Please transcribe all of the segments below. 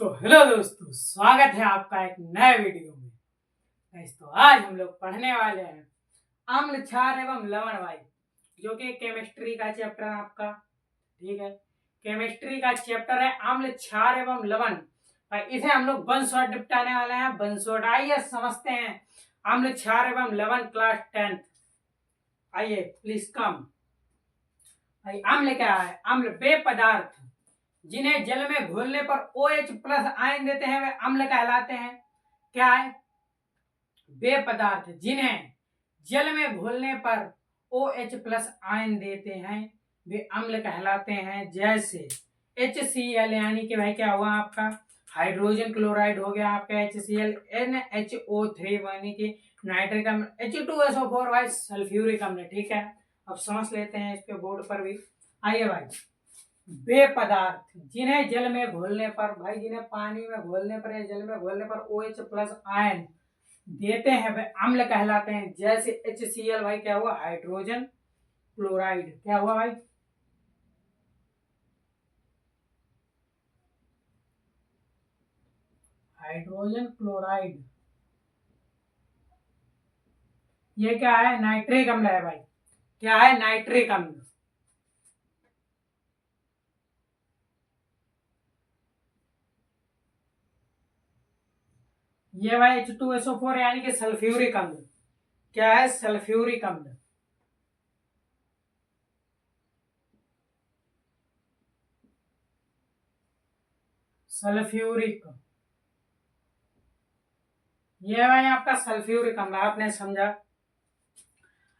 तो हेलो दोस्तों, स्वागत है आपका एक नए वीडियो में। तो आज हम लोग पढ़ने वाले हैं अम्ल, क्षार एवं लवण वायु, जो कि केमिस्ट्री का चैप्टर है आपका। ठीक है, केमिस्ट्री का चैप्टर है अम्ल, क्षार एवं लवण। इसे हम लोग वन शॉट निपटाने वाले हैं। वन शॉट, आइए समझते हैं अम्ल, क्षार एवं लवण, क्लास 10th। आइए प्लीज कम। अम्ल क्या है? अम्ल वे पदार्थ जिन्हें जल में घोलने पर OH प्लस आयन देते हैं वे अम्ल कहलाते हैं। क्या है? वे पदार्थ जिन्हें जल में घोलने पर OH प्लस आयन देते हैं वे अम्ल कहलाते हैं। जैसे HCl, यानी कि भाई क्या हुआ आपका? हाइड्रोजन क्लोराइड हो गया आपका HCl, NHO3 यानी कि नाइट्रिक अम्ल, H2SO4 भाई सल्फ्यूरिक अम्ल। ठीक है, अब समझ लेते हैं इसके बोर्ड पर भी। आइए भाई, वे पदार्थ जिन्हें जल में घोलने पर, भाई जिन्हें पानी में घोलने पर या जल में घोलने पर OH प्लस आयन देते हैं वे अम्ल कहलाते हैं। जैसे HCl, भाई क्या हुआ? Hydrogen chloride. क्या हुआ भाई? Hydrogen chloride. ये क्या है? नाइट्रिक अम्ल है भाई। क्या है? नाइट्रिक अम्ल। ये भाई H2SO4 यानी कि सल्फ्यूरिक अम्ल। क्या है? सल्फ्यूरिक अम्ल। सल्फ्यूरिक, ये भाई आपका सल्फ्यूरिक अम्ल। आपने समझा?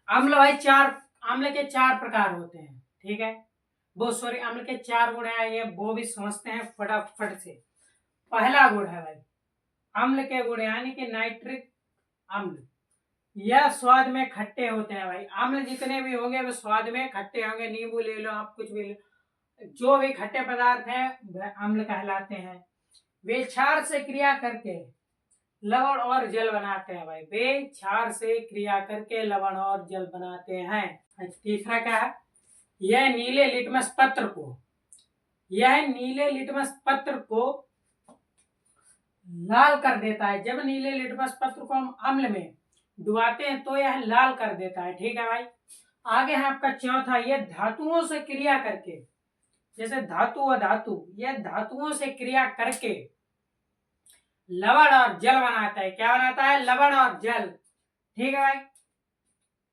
अम्ल भाई अम्ल के चार प्रकार होते हैं। ठीक है, वो सॉरी, अम्ल के चार गुण हैं, ये वो भी समझते हैं फटाफट से। पहला गुण है भाई अम्ल के गुण, यानी कि नाइट्रिक अम्ल। यह स्वाद में खट्टे होते हैं भाई। अम्ल जितने भी होंगे वो स्वाद में खट्टे होंगे। नींबू ले लो आप, कुछ भी ले, जो भी खट्टे पदार्थ हैं वह अम्ल कहलाते हैं। वे क्षार से क्रिया करके लवण और जल बनाते हैं भाई। वे क्षार से क्रिया करके लवण और जल बनाते हैं। तीसरा क्या है? यह नीले लिटमस पत्र को लाल कर देता है। जब नीले लिटमस पत्र को हम अम्ल में डुबाते हैं तो यह लाल कर देता है। ठीक है भाई, आगे है आपका चौथा, यह धातुओं से क्रिया करके, जैसे धातु व धातु, यह धातुओं से क्रिया करके लवण और जल बनाता है। क्या बनाता है? लवण और जल। ठीक है भाई,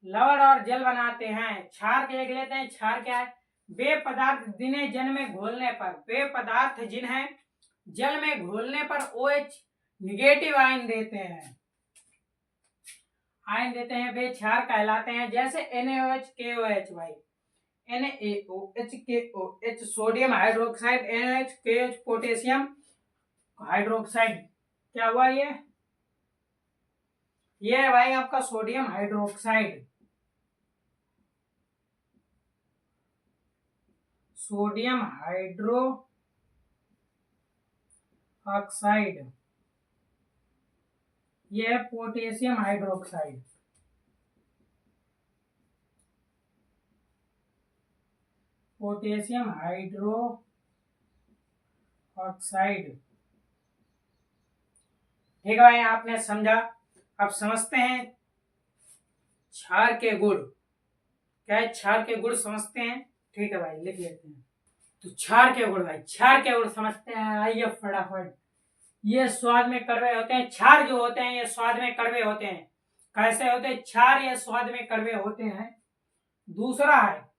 लवण और जल बनाते हैं। क्षार के एक लेते हैं। क्षार क्या है? वे पदार्थ जिन्हें जल में घोलने पर OH निगेटिव आयन देते हैं वे क्षार कहलाते हैं। जैसे NaOH, KOH भाई, NaOH, KOH sodium hydroxide, NaOH, KOH potassium hydroxide. क्या हुआ? ये है भाई आपका sodium hydroxide. Sodium hydro oxide, यह है potassium hydroxide. Potassium hydro oxide. ठीक है भाई, आपने समझा। अब समझते हैं क्षार के गुण। क्या है? क्षार के गुण समझते हैं। ठीक है भाई, लिख लेते हैं। तो क्षार के गुण भाई, क्षार के गुण समझते हैं। आइए फटाफट। ये स्वाद में कड़वे होते हैं। क्षार जो होते हैं ये स्वाद में कड़वे होते हैं। कैसे होते हैं? क्षार ये स्वाद में कड़वे होते हैं। दूसरा है,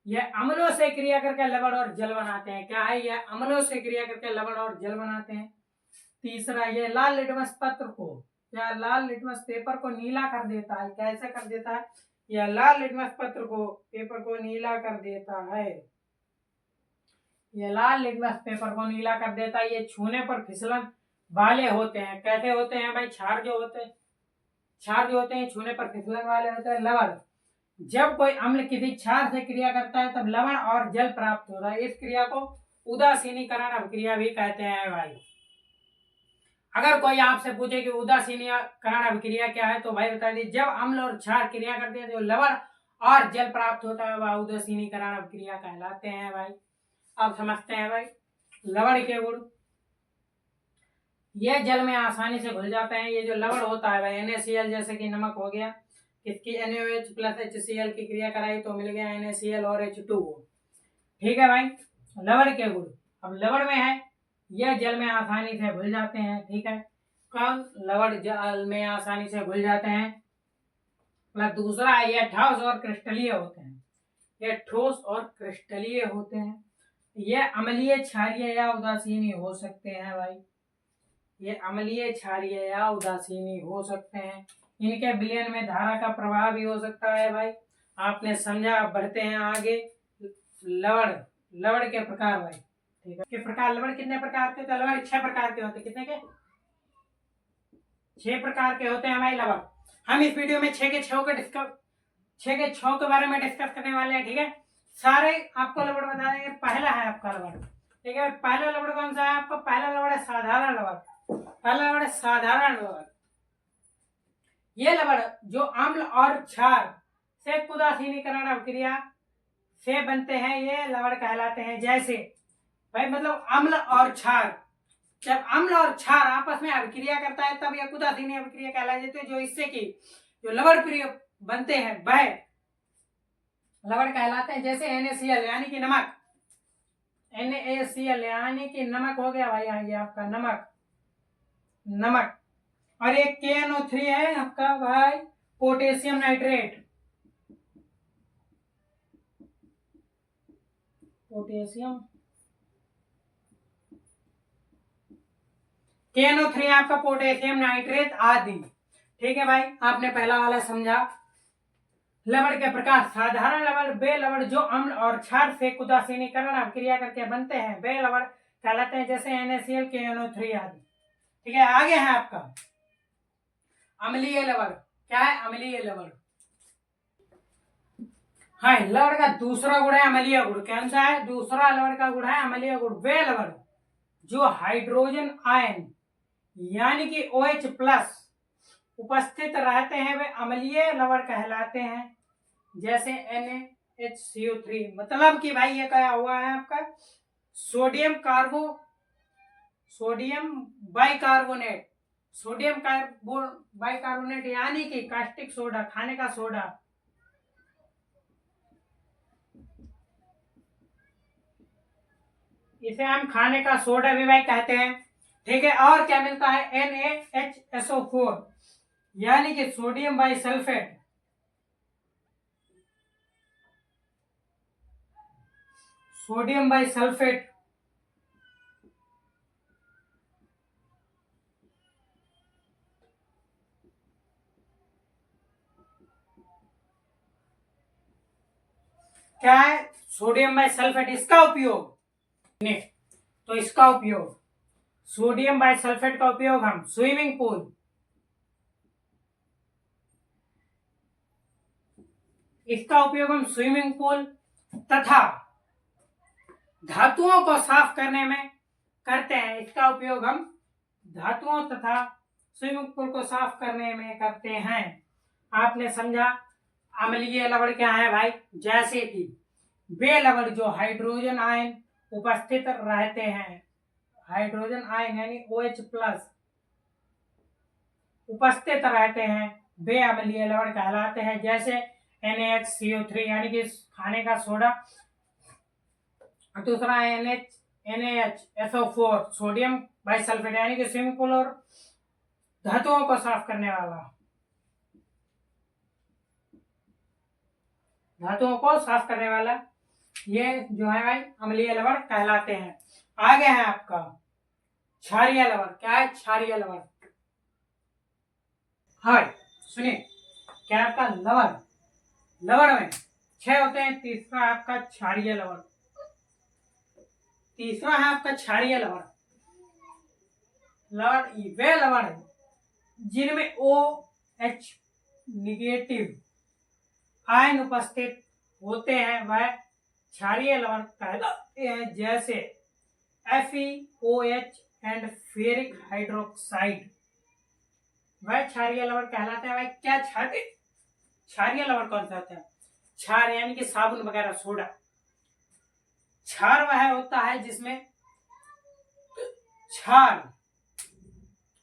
यह अम्लों से क्रिया करके लवण और जल बनाते हैं। क्या है? यह अम्लों से क्रिया करके लवण और जल बनाते हैं। तीसरा, यह लाल लिटमस पत्र को या लाल लिटमस पेपर को नीला कर देता है। कैसे कर देता है? यह लाल लिटमस पेपर को नीला कर देता है। यह लाल लिटमस पेपर को नीला कर देता है। ये छूने पर फिसलन वाले होते हैं। कैसे होते हैं भाई? क्षार जो होते हैं छूने पर फिसलन वाले होते हैं। लवण, जब कोई अम्ल किसी क्षार से क्रिया करता है तब लवण और जल प्राप्त होता है। इस क्रिया को उदासीनीकरण अभिक्रिया भी कहते हैं भाई। अगर कोई आपसे पूछे कि उदासीनीकरण अभिक्रिया क्या है, तो भाई बता दीजिए, जब अम्ल और क्षार क्रिया करते हैं जो लवण और जल प्राप्त होता है वह उदासीनीकरण अभिक्रिया कहलाते हैं भाई। अब समझते हैं भाई लवण के गुण। ये जल में आसानी से घुल जाते हैं। ये जो लवण होता है भाई NaCl, जैसे कि नमक हो गया, इसकी NaOH प्लस HCl की क्रिया कराई तो मिल गया NaCl और H2O। ठीक है भाई, लवण के गुण। अब लवण में है, यह जल में आसानी से घुल जाते हैं। ठीक है, कब लवण जल में आसानी से घुल जाते हैं। प्लस दूसरा है, यह ठोस और क्रिस्टलीय होते हैं। यह ठोस और क्रिस्टलीय होते हैं। यह अम्लीय, क्षारीय या उदासीनी हो सकते हैं भाई। ये अम्लीय, क्षारीय या उदासीनी हो सकते हैं। इनके विलयन में धारा का प्रभाव भी हो सकता है भाई। आपने समझा। बढ़ते हैं आगे। लवण, लवण के प्रकार भाई। ठीक है, के प्रकार। लवण कितने प्रकार के होते हैं? लवण 6 प्रकार के होते हैं। कितने के? 6 प्रकार के होते हैं भाई लवण। हम इस वीडियो में 6 के 6 के बारे में डिस्कस करने वाले हैं। ठीक है, सारे आपको लवण बता देंगे। पहला है आपका लवण। ठीक है, पहला लवण कौन सा है आपका? पहला लवण है साधारण लवण। पहला लवण है साधारण लवण। ये लवण जो अम्ल और क्षार से उदासीनीकरण अभिक्रिया से बनते हैं, ये लवण कहलाते हैं। जैसे भाई मतलब अम्ल और क्षार, जब अम्ल और क्षार आपस में अभिक्रिया करता है तब यह उदासीनी अभिक्रिया कहलाई जाती है। जो इससे कि जो लवण प्रिय बनते हैं वह लवण कहलाते हैं। जैसे NaCl यानी कि नमक। NaCl यानी कि नमक हो गया भाई। ये आपका नमक, नमक। और एक KNO3 है आपका भाई, पोटेशियम नाइट्रेट। पोटेशियम KNO3 आपका पोटेशियम नाइट्रेट आदि। ठीक है भाई, आपने पहला वाला समझा। लवण के प्रकार। साधारण लवण वे लवण जो अम्ल और क्षार से उदासीनीकरण अभिक्रिया करके बनते हैं, वे लवण कहलाते हैं। जैसे NaCl, KNO3 आदि। ठीक है, आगे है आपका अम्लीय लवण। क्या है? अम्लीय लवण। हाँ, लवण का दूसरा गुण है अम्लीय गुण। कौन सा है? दूसरा लवण का गुण है अम्लीय गुण। वे लवण जो हाइड्रोजन आयन यानी कि OH प्लस उपस्थित रहते हैं, वे अम्लीय लवण कहलाते हैं। जैसे NaHCO3। मतलब कि भाई ये क्या हुआ है आपका? Sodium bicarbonate. सोडियम बाइकार्बोनेट यानी कि कास्टिक सोडा, खाने का सोडा। इसे हम खाने का सोडा भी भाई कहते हैं। ठीक है, और क्या मिलता है? NaHSO4 यानी कि सोडियम बाइसल्फेट। सोडियम बाइसल्फेट क्या है? Sodium bisulphate. इसका उपयोग तो इसका उपयोग सोडियम बाइसल्फेट का उपयोग हम स्विमिंग पूल, इसका उपयोग हम स्विमिंग पूल तथा धातुओं को साफ करने में करते हैं। इसका उपयोग हम धातुओं तथा स्विमिंग पूल को साफ करने में करते हैं। आपने समझा। अम्लीय लवण क्या है भाई? जैसे कि वे लवण जो हाइड्रोजन आयन उपस्थित रहते हैं, हाइड्रोजन आयन यानी OH प्लस उपस्थित रहते हैं, वे अम्लीय लवण कहलाते हैं। जैसे NaHCO3 यानी कि खाने का सोडा। दूसरा NaHSO4 सोडियम बाइसल्फेट यानी कि स्विमिंग पूल और धातुओं को साफ करने वाला, धातुओं को साफ करने वाला, ये जो है भाई अम्लीय लवण कहलाते हैं। आगे है आपका क्षारीय लवण। क्या है? क्षारीय लवण। हाँ सुनिए, क्या आपका लवण, लवण में 6 होते हैं। तीसरा आपका क्षारीय लवण। तीसरा है आपका क्षारीय लवण। लवण वे लवण जिनमें OH निगेटिव आयन उपस्थित होते हैं, वह क्षारीय लवण कहलाते हैं। जैसे FeOH एंड फेरिक हाइड्रोक्साइड, वह क्षारीय लवण कहलाते हैं। भाई क्या क्षारीय लवण कौन सा होता है? क्षार यानी कि साबुन वगैरह, सोडा। क्षार वह होता है जिसमें क्षार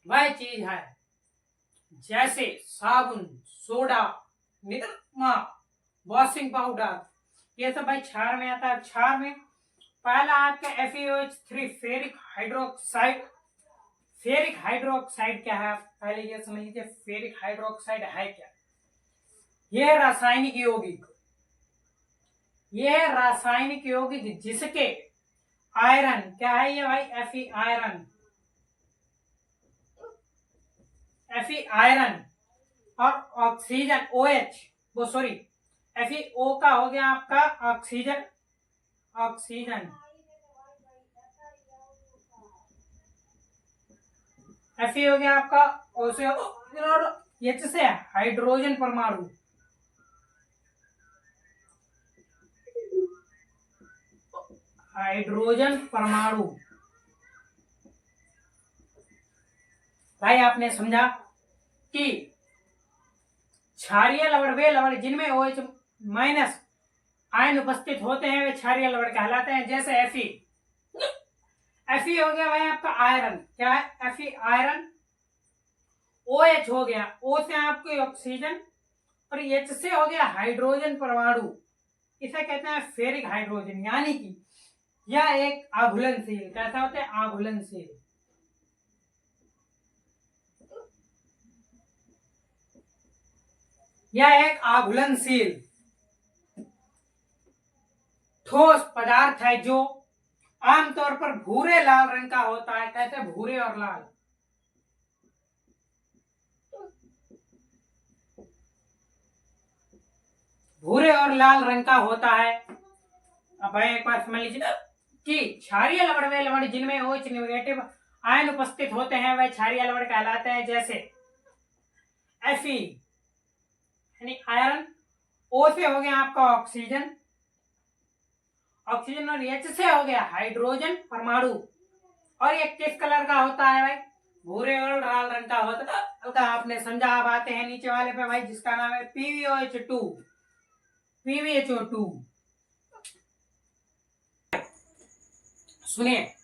वह चीज है जैसे साबुन, सोडा, निरमा, वॉशिंग पाउडर, ये सब भाई क्षार में आता है। क्षार में पहला आपका FeOH3 ferric hydroxide. Ferric hydroxide क्या है, आप पहले ये समझ लीजिए फेरिक हाइड्रोक्साइड है क्या। यह रासायनिक यौगिक, यह रासायनिक यौगिक जिसके आयरन क्या है ये भाई, Fe आयरन, Fe आयरन और ऑक्सीजन OH, वो सॉरी FeO का हो गया आपका ऑक्सीजन, ऑक्सीजन Fe हो गया आपका ओसे और H से हाइड्रोजन परमाणु, हाइड्रोजन परमाणु। भाई आपने समझा कि क्षारीय लवण वे लवण जिनमें OH माइनस आयन उपस्थित होते हैं वे क्षारीय लवण कहलाते हैं। जैसे Fe, Fe हो गया भाई आपका आयरन, क्या है Fe आयरन, OH हो गया, O से आपको ऑक्सीजन और H से हो गया हाइड्रोजन परमाणु, इसे कहते हैं फेरिक हाइड्रोजन। यानी कि यह एक आघुलनशील, कैसा होता है आघुलनशील, यह एक आघुलनशील ठोस पदार्थ है जो आमतौर पर भूरे लाल रंग का होता है। कैसे, भूरे और लाल, भूरे और लाल रंग का होता है। अब भाई एक बार समझ लीजिए कि क्षारीय लवण वे लवण जिनमें OH नेगेटिव आयन उपस्थित होते हैं वह क्षारीय लवण कहलाते हैं। जैसे Fe यानी आयरन, O से हो गया आपका ऑक्सीजन, ऑक्सीजन और H से हो गया हाइड्रोजन परमाणु। और ये किस कलर का होता है भाई, भूरे और लाल रंग का होता है। आपने समझा। अब आते हैं नीचे वाले पे भाई जिसका नाम है PbOH2, PbHO2। सुनिए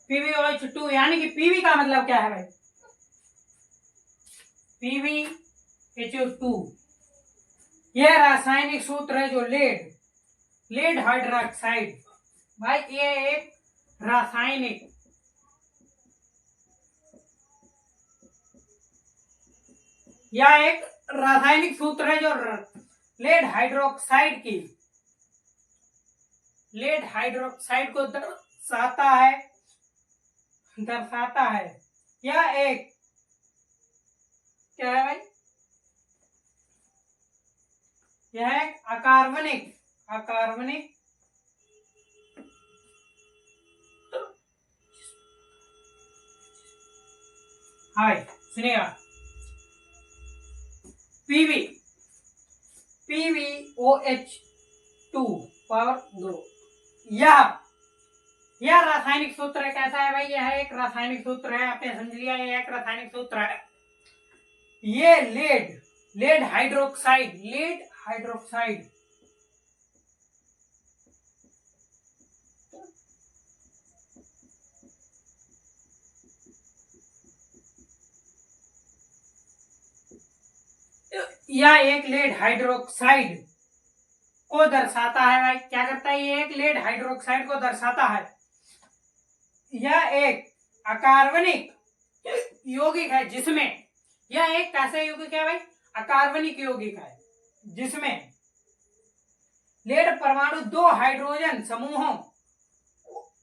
PbOH2 यानी कि PB का मतलब क्या है भाई, PbHO2 यह रासायनिक सूत्र है जो लेड हाइड्रोक्साइड, भाई ये एक रासायनिक सूत्र है जो लेड हाइड्रोक्साइड को दर्शाता है। यह एक क्या है भाई, यह एक अकार्बनिक हाय सुनिएगा, PbOH2 पावर 2, यह रासायनिक सूत्र है। कैसा है भाई, यह एक रासायनिक सूत्र है। आपने समझ लिया, यह एक रासायनिक सूत्र है। ये लेड हाइड्रोक्साइड यह एक लेड हाइड्रोक्साइड को दर्शाता है भाई। क्या करता है, ये एक लेड हाइड्रोक्साइड को दर्शाता है। यह एक अकार्बनिक यौगिक है जिसमें, यह एक कैसा यौगिक है भाई, अकार्बनिक यौगिक है जिसमें लेड परमाणु 2 हाइड्रोजन समूहों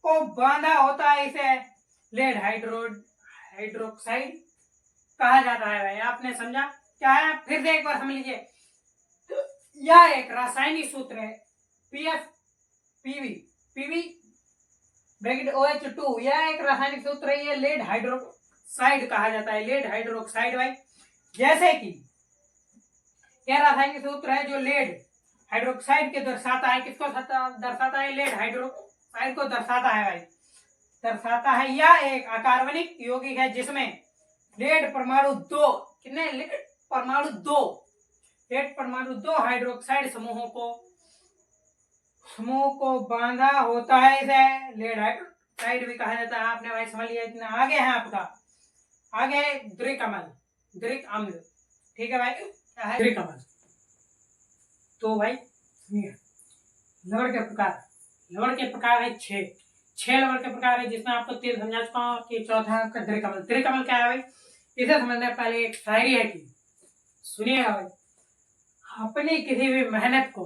को बांधा होता है। इसे लेड हाइड्रोक्साइड कहा जाता है भाई। आपने समझा क्या है, फिर से एक बार समझ लीजिए। यह एक रासायनिक सूत्र है पीबी ब्रैकेट OH2, यह एक रासायनिक सूत्र है। ये लेड हाइड्रोक्साइड कहा जाता है, लेड हाइड्रोक्साइड भाई। जैसे कि यह रासायनिक सूत्र है जो लेड हाइड्रोक्साइड के दर्शाता है। किसको दर्शाता है, लेड हाइड्रोक्साइड को दर्शाता है भाई, दर्शाता है। यह एक अकार्बनिक यौगिक है जिसमें लेड परमाणु 2, कितने लेड परमाणु 2 हाइड्रोक्साइड समूह को बांधा होता है। इसे लेड ऑक्साइड भी कहा जाता है। आपने भाई समझ लिया इतना। आगे है आपका, आगे द्रिक अम्ल, द्रिक अम्ल, ठीक है भाई, क्या है द्रिक अम्ल। तो भाई सुनिए, लवण के प्रकार, लवण के प्रकार है 6 लवण के प्रकार है, जिसमें आपको 3 समझा चुका हूँ कि चौथा है आपका द्रिक अम्ल। द्रिक अम्ल क्या है भाई, इसे समझने पहले एक शायरी है कि सुनिएगा भाई, अपनी किसी भी मेहनत को,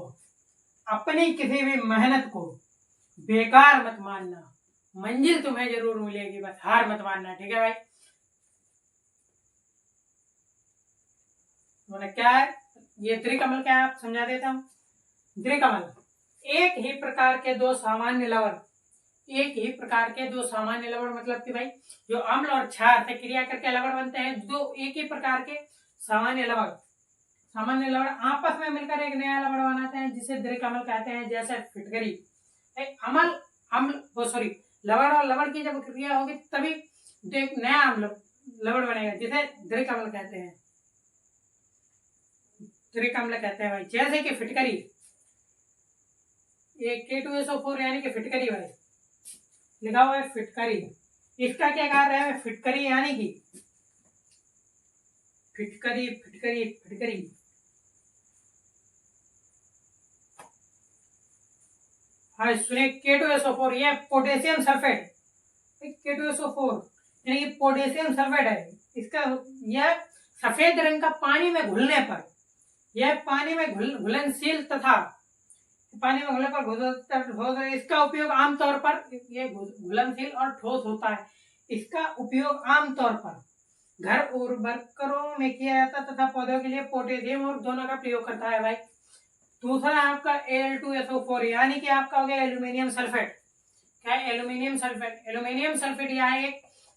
अपनी किसी भी मेहनत को बेकार मत मानना, मंजिल तुम्हें जरूर मिलेगी, बस हार मत मानना, ठीक है भाई। तो क्या है ये द्रिक अम्ल, क्या है आप समझा देता हूँ। द्रिक अम्ल एक ही प्रकार के दो सामान्य लवण, एक ही प्रकार के दो सामान्य लवण, मतलब कि भाई जो अम्ल और क्षार से क्रिया करके लवण बनते हैं, दो एक ही प्रकार के सामान्य लवण, सामान्य लवण आपस में मिलकर एक नया लवण बनाते हैं, जिसे द्रिक अम्ल कहते हैं। जैसे फिटकरी, अम्ल अम्ल वो सॉरी लवण और लवण की जब क्रिया होगी तभी एक नया अम्ल लवण बनेगा, जिसे द्रिक अम्ल कहते हैं, द्रिक अम्ल कहते हैं भाई। जैसे कि फिटकरी, ये K2SO4 यानी कि फिटकरी भाई, लिखा हुआ है फिटकरी, इसका क्या कार्य है फिटकरी यानी कि फिटकरी फिटकरी फिटकरी हाँ सुनिए, K2SO4 ये पोटेशियम सल्फेट, K2SO4 यानी कि पोटेशियम सल्फेट है। इसका यह सफेद रंग का पानी में घुलने पर, यह पानी में घुलनशील तथा पानी में घुलने पर ठोस, इसका उपयोग आमतौर पर, ये घुलनशील और ठोस होता है। इसका उपयोग आमतौर पर घर उर्वरकों में किया जाता है तथा पौधों के लिए पोटेशियम और दोनों का प्रयोग करता है भाई। दूसरा है आपका Al2SO4 यानी कि आपका हो गया एल्यूमिनियम सल्फेट। क्या है एल्यूमिनियम सल्फेट, एल्यूमिनियम सल्फेट यह एक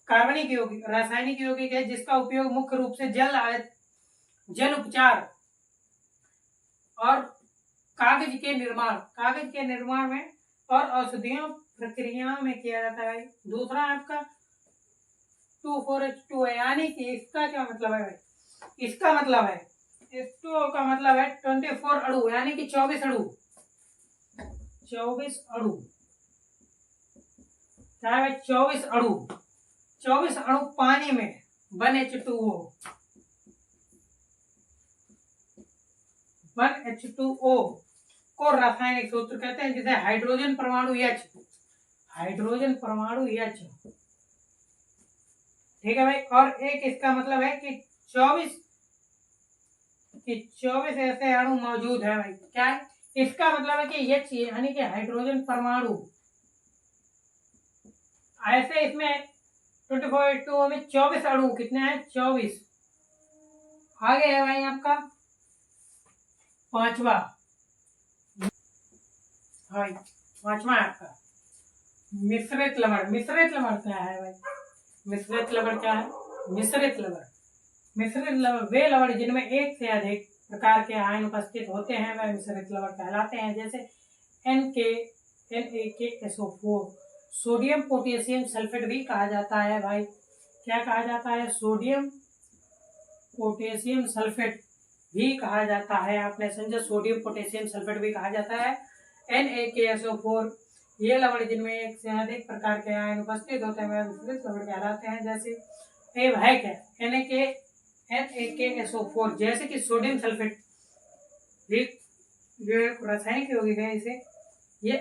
कार्बनिक यौगिक, रासायनिक यौगिक है, जिसका उपयोग मुख्य रूप से जल उपचार और कागज के निर्माण में और औषधियों प्रक्रियाओं में किया जाता है। दूसरा आपका 2,4-H2 है, यानी कि इसका क्या मतलब है भाई, इसका मतलब है H2O का मतलब है 24 अणु, यानी कि 24 अणु, 24 अणु, क्या है 24 अणु, 24 अणु पानी में 1H2O, 1H2O को रासायनिक सूत्र कहते हैं, जिसे हाइड्रोजन परमाणु H, हाइड्रोजन परमाणु H, ठीक है भाई। और एक इसका मतलब है कि 24 ऐसे अणु मौजूद है भाई। क्या है इसका मतलब है कि H यानी कि हाइड्रोजन परमाणु, ऐसे इसमें 24H2O में 24 अणु कितने हैं 24। आगे है भाई आपका पांचवा, हाँ पांचवा है आपका मिश्रित लवण। मिश्रित लवण क्या है भाई, मिश्रित लवण क्या है, मिश्रित लवण, मिश्रित लवण वे लवण जिनमें एक से अधिक प्रकार के आयन उपस्थित होते हैं, वह मिश्रित लवण कहलाते हैं। जैसे NaKSO4, सोडियम पोटेशियम सल्फेट भी कहा जाता है भाई। क्या कहा जाता है, सोडियम पोटेशियम सल्फेट भी कहा जाता है, आपने समझा, सोडियम पोटेशियम सल्फेट भी कहा जाता है। NaKSO4 ये लवण जिनमें एक से अधिक प्रकार के आयन उपस्थित होते हैं, वह मिश्रित लवण कहलाते हैं। जैसे है क्या NaKSO4, जैसे कि सोडियम सल्फेट, ये रासायनिक यौगिक है, इसे ये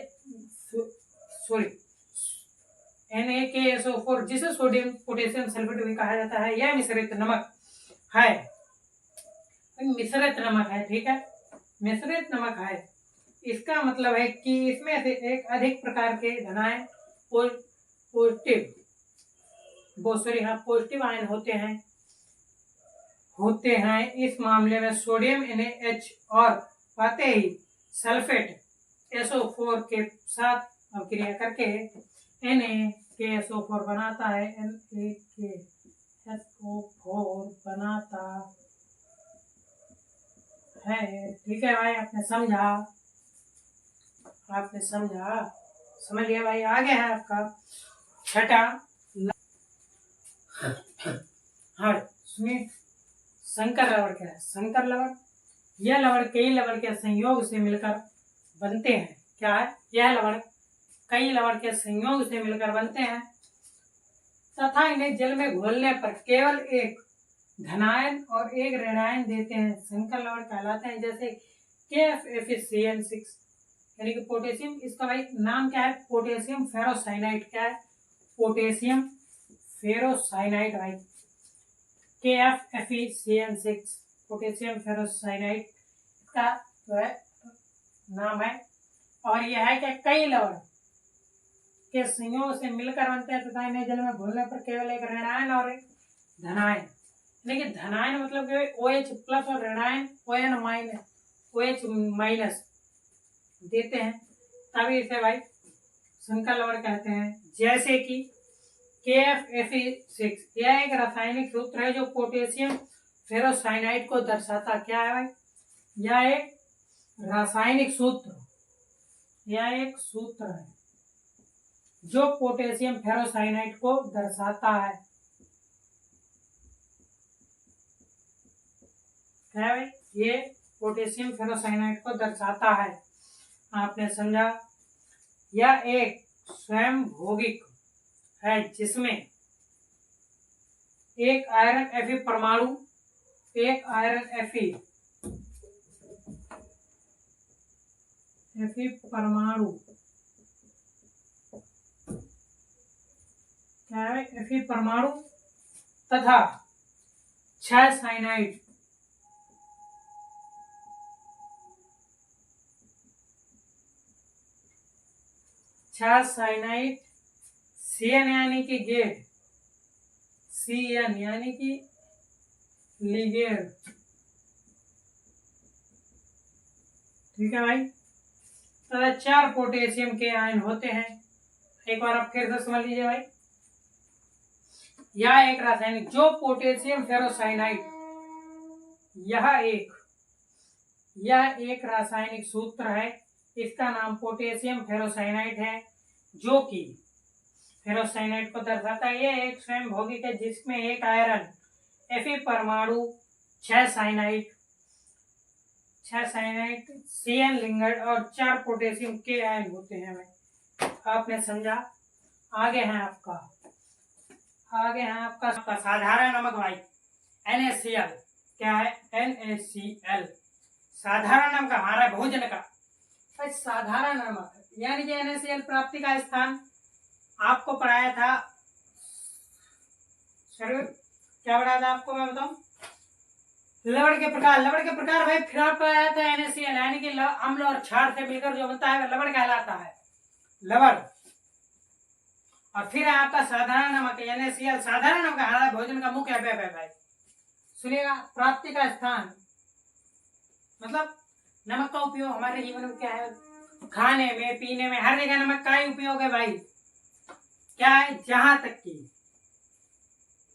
सॉरी NaKSO4 जिसे सोडियम पोटेशियम सल्फेट भी कहा जाता है, यह मिश्रित नमक है, मिश्रित नमक है, ठीक है, मिश्रित नमक है। इसका मतलब है कि इसमें से एक अधिक प्रकार के धनायन पॉजिटिव आयन होते हैं। इस मामले में सोडियम NaH और पाते ही सल्फेट SO4 के साथ अभिक्रिया करके NaKSO4 बनाता है, NaKSO4 बनाता है, ठीक है भाई। आपने समझा, समझ लिया भाई। आगे है आपका छठा, हाँ सुनिए, संकर लवण क्या है। संकर लवण यह लवण कई लवण के संयोग से मिलकर बनते हैं। क्या है यह लवण कई लवण के संयोग से मिलकर बनते हैं तथा इन्हें जल में घोलने पर केवल एक धनायन और एक ऋणायन देते हैं, संकर लवण कहलाते हैं। जैसे KFFeCN6 यानी कि पोटेशियम, इसका भाई नाम क्या है, पोटेशियम फेरोसाइनाइड। क्या है, पोटेशियम फेरोसाइनाइड भाई, KFFeCN6 पोटेशियम फेरोसाइनाइड इसका जो है नाम है। और यह है कि कई लवण के संयोग से मिलकर बनते हैं तथा इन्हें जल में घोलने पर केवल एक ऋणायन और एक धनायन, लेकिन धनायन मतलब कि OH प्लस और ऋणायन OH माइनस देते हैं, तभी इसे भाई संकर लवण कहते हैं। जैसे कि KFFe6 यह एक रासायनिक सूत्र है जो पोटेशियम फेरोसाइनाइड को दर्शाता। क्या है भाई, यह एक रासायनिक सूत्र, यह एक सूत्र है जो पोटेशियम फेरोसाइनाइड को दर्शाता है। क्या है भाई, ये पोटेशियम फेरोसाइनाइड को दर्शाता है। आपने समझा। यह एक स्वयं भौगिक है जिसमें एक आयरन Fe परमाणु, एक आयरन Fe परमाणु, क्या है Fe परमाणु तथा 6 साइनाइड CN यानी कि गेट, CN यानी कि लिगेंड। ठीक है भाई, तथा 4 पोटेशियम के आयन होते हैं। एक बार आप फिर से समझ लीजिए भाई, यह एक रासायनिक जो पोटेशियम फेरोसाइनाइड, यह एक रासायनिक सूत्र है, इसका नाम पोटेशियम फेरोसाइनाइड है जो कि फेरोसाइनाइड को दर्शाता है। यह एक स्वयं भौगिक है जिसमें एक आयरन Fe परमाणु, 6 साइनाइड CN लिंगेंड और 4 पोटेशियम के आयन होते हैं भाई। आपने समझा। आगे है आपका साधारण नमक भाई, NaCl। क्या है, NaCl साधारण नमक हमारा भोजन का भाई। साधारण नमक यानी कि NaCl प्राप्ति का स्थान आपको पढ़ाया था, क्या पढ़ाया था आपको, मैं बताऊं, लवण के प्रकार भाई। फिर आपको आया था NaCl यानी कि अम्ल और क्षार से मिलकर जो बनता है वह लवण कहलाता है, लवण। और फिर आपका साधारण नमक NaCl, साधारण नमक हमारा भोजन का मुख्य अवयव है भाई। सुनिएगा, प्राप्ति का स्थान मतलब नमक का उपयोग हमारे जीवन में क्या है, खाने में, पीने में, हर जगह नमक का ही उपयोग है भाई। क्या है, जहां तक कि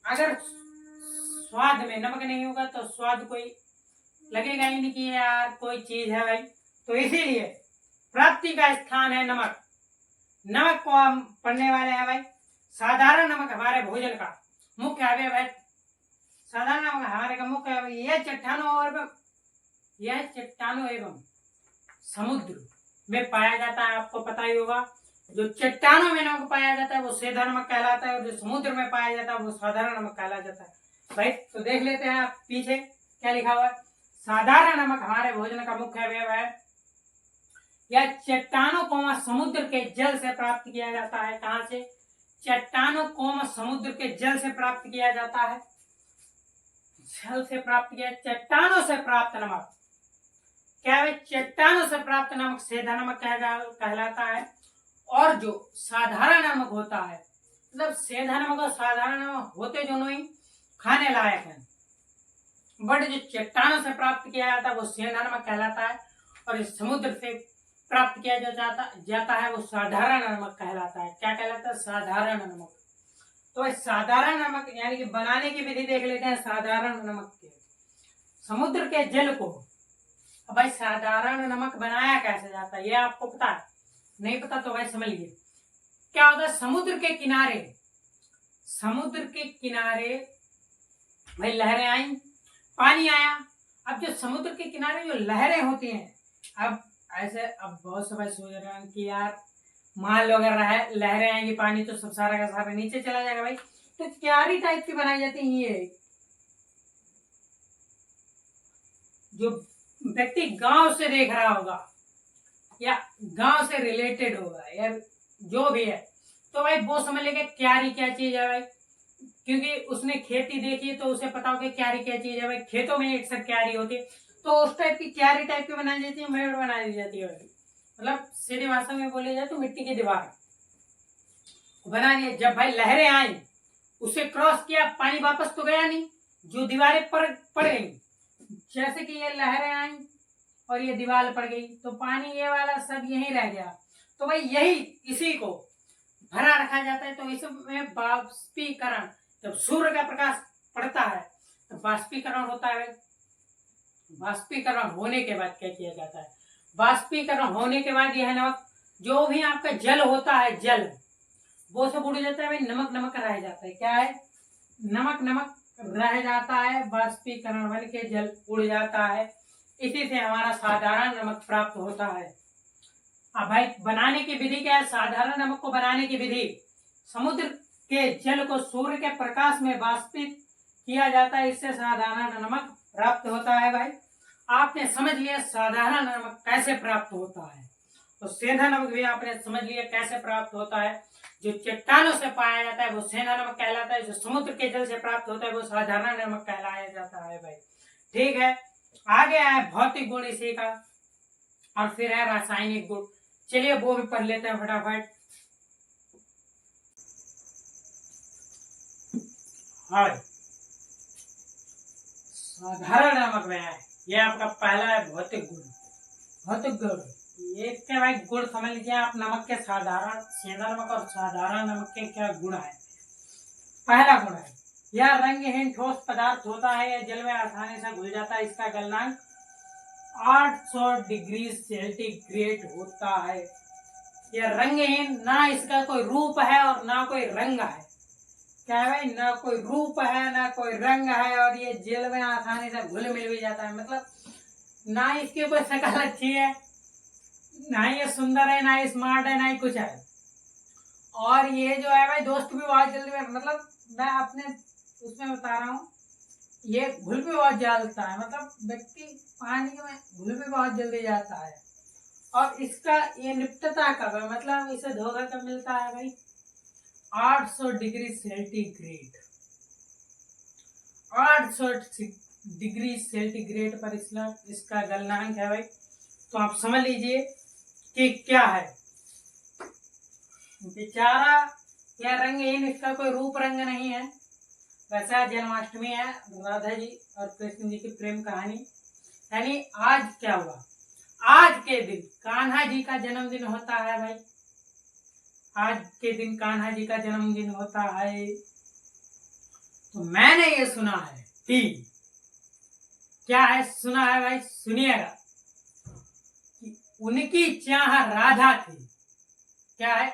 अगर स्वाद में नमक नहीं होगा तो स्वाद कोई लगेगा ही नहीं कि यार कोई चीज है भाई। तो इसीलिए प्राप्ति का स्थान है नमक। नमक को हम पढ़ने वाले हैं भाई। साधारण नमक हमारे भोजन का मुख्य अवयव है। साधारण नमक हमारे का मुख्य अवयव, यह चट्टानों एवं समुद्र में पाया जाता है। आपको पता ही होगा, जो चट्टानों में नमक पाया जाता है वो सेंधा नमक कहलाता है, और जो समुद्र में पाया जाता है वो साधारण नमक कहला जाता है भाई। तो देख लेते हैं आप पीछे क्या लिखा हुआ है। साधारण नमक हमारे भोजन का मुख्य अवयव है। यह चट्टानों को समुद्र के जल से प्राप्त किया जाता है। कहां से, चट्टानों को समुद्र के जल से प्राप्त किया जाता है। जल से प्राप्त किया, चट्टानों से प्राप्त नमक क्या है, चट्टानों से प्राप्त नमक सेंधा नमक कहलाता है। और जो साधारण नमक होता है, मतलब सेंधा नमक और साधारण नमक होते दोनों ही खाने लायक है, बट जो चट्टानों से प्राप्त किया जाता है वो सेंधा नमक कहलाता है, और इस समुद्र से प्राप्त किया जाता है वो साधारण नमक कहलाता है। क्या कहलाता है, साधारण नमक। तो साधारण नमक यानी कि बनाने की विधि देख लेते हैं। साधारण नमक के, समुद्र के जल को, अब भाई साधारण नमक बनाया कैसे जाता है ये आपको पता है, नहीं पता तो भाई समझ लीजिए। क्या होता है, समुद्र के किनारे भाई लहरें आई, पानी आया। अब जो समुद्र के किनारे जो लहरें होती हैं, अब ऐसे, अब बहुत से भाई सोच रहे हैं कि यार मान लो अगर लहरें आएंगी पानी तो सब सारा का सारा नीचे चला जाएगा भाई। तो क्यारी टाइप की बनाई जाती है। ये जो व्यक्ति गांव से देख रहा होगा या गांव से रिलेटेड होगा या जो भी है, तो भाई वो समझ लेगा क्यारी क्या चीज है भाई, क्योंकि उसने खेती देखी तो उसे पता होगा क्यारी क्या चीज है भाई। खेतों में एक सर क्यारी होती है, तो उस टाइप की क्यारी टाइप की बनाई जाती है, मेड़ बना दी जाती है भाई। मतलब सीधी भाषा में बोली जाए तो मिट्टी की दीवार बना दिया। जब भाई लहरें आई, उसे क्रॉस किया, पानी वापस तो गया नहीं, जो दीवारें पड़ गई, जैसे कि ये लहरें आई और ये दीवार पड़ गई, तो पानी ये वाला सब यहीं रह गया। तो भाई यही इसी को भरा रखा जाता है। तो इसमें बाष्पीकरण, जब सूर्य का प्रकाश पड़ता है तो बाष्पीकरण होता है। बाष्पीकरण होने के बाद क्या किया जाता है, बाष्पीकरण होने के बाद यह नमक, जो भी आपका जल होता है, जल वो सब उड़ जाता है भाई, नमक नमक रह जाता है। क्या है, नमक नमक रह जाता है, बाष्पीकरण बन के जल उड़ जाता है। इसी से हमारा साधारण नमक प्राप्त होता है। अब भाई बनाने की विधि क्या है, साधारण नमक को बनाने की विधि, समुद्र के जल को सूर्य के प्रकाश में वाष्पित किया जाता है, इससे साधारण नमक प्राप्त होता है। भाई आपने समझ लिया साधारण नमक कैसे प्राप्त होता है, तो सेंधा नमक भी आपने समझ लिया कैसे प्राप्त होता है। जो चट्टानों से पाया जाता है वो सेंधा नमक कहलाता है, जो समुद्र के जल से प्राप्त होता है वो साधारण नमक कहलाया जाता है भाई। ठीक है, आगे है भौतिक गुण इसी का, और फिर है रासायनिक गुण। चलिए वो भी पढ़ लेते हैं फटाफट। हाँ, साधारण नमक में है, ये आपका पहला है भौतिक गुण। भौतिक गुण ये के भाई गुण समझ लीजिए आप, नमक के साधारण, सेंधा नमक और साधारण नमक के क्या गुण है। पहला गुण है, यह रंगहीन ठोस पदार्थ होता है, यह जल में आसानी से घुल जाता है, इसका गलनांक 800 डिग्री सेंटीग्रेड होता है। यह रंगहीन, ना इसका कोई रूप है और ना कोई रंग है। क्या है भाई, ना कोई रूप है ना कोई रंग है, और ये जल में आसानी से घुल मिल भी जाता है। मतलब ना इसकी कोई शक्ल अच्छी है, ना ये सुंदर है, ना स्मार्ट है, ना ही कुछ है। और ये जो है भाई दोस्त भी बहुत जल्दी में, मतलब मैं अपने उसमें बता रहा हूँ, ये घुल भी बहुत जाता है। मतलब व्यक्ति पानी में घुल भी बहुत जल्दी जाता है। और इसका ये निप्टता कब है, मतलब इसे धोखा कब मिलता है भाई, 800 डिग्री सेंटीग्रेड। 800 डिग्री सेंटीग्रेड पर इसका गलनांक है भाई। तो आप समझ लीजिए कि क्या है, बेचारा यह रंगहीन, इसका कोई रूप रंग नहीं है। वैसा जन्माष्टमी है, राधा जी और कृष्ण जी की प्रेम कहानी। यानी आज क्या हुआ, आज के दिन कान्हा जी का जन्मदिन होता है भाई। आज के दिन कान्हा जी का जन्मदिन होता है। तो मैंने ये सुना है कि क्या है, सुना है भाई, सुनिएगा कि उनकी चाह राधा थी। क्या है,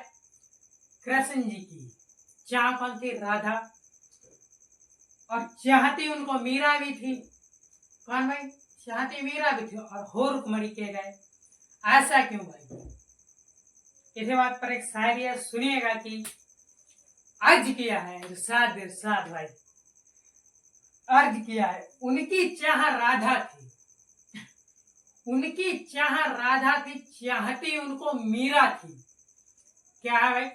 कृष्ण जी की चाह कौन थी, राधा। और चाहती उनको मीरा भी थी। कौन भाई, चाहती मीरा भी थी, और हो रुक्मणी के गए। ऐसा क्यों भाई, इसी बात पर एक शायरी है, सुनिएगा कि अर्ज किया है इरशाद इरशाद भाई, अर्ज किया है, उनकी चाह राधा थी, उनकी चाह राधा थी, चाहती उनको मीरा थी। क्या है भाई,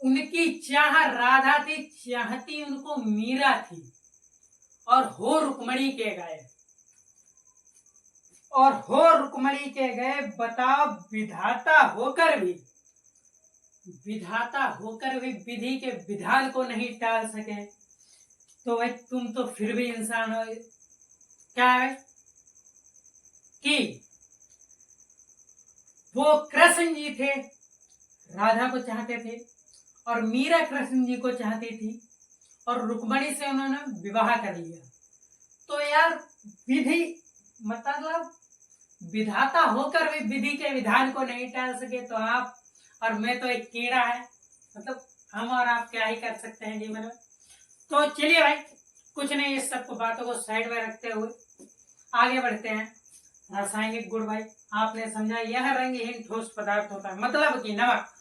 उनकी चाह राधा थी, चाहती उनको मीरा थी, और हो रुक्मणी के गए। और हो रुक्मणी के गए, बताओ विधाता होकर भी, विधाता होकर भी विधि के विधान को नहीं टाल सके, तो भाई तुम तो फिर भी इंसान हो। क्या है कि वो कृष्ण जी थे, राधा को चाहते थे, और मीरा कृष्ण जी को चाहती थी, और रुक्मणी से उन्होंने विवाह कर लिया। तो यार विधि, मतलब विधाता होकर भी विधि के विधान को नहीं टाल सके, तो आप और मैं तो एक कीड़ा है। मतलब हम और आप क्या ही कर सकते हैं जीवन में। तो चलिए भाई, कुछ नहीं, इस सब बातों को साइड में रखते हुए आगे बढ़ते हैं। रासायनिक गुण भाई आपने समझा, यह रंगहीन ठोस पदार्थ होता है, मतलब कि नमक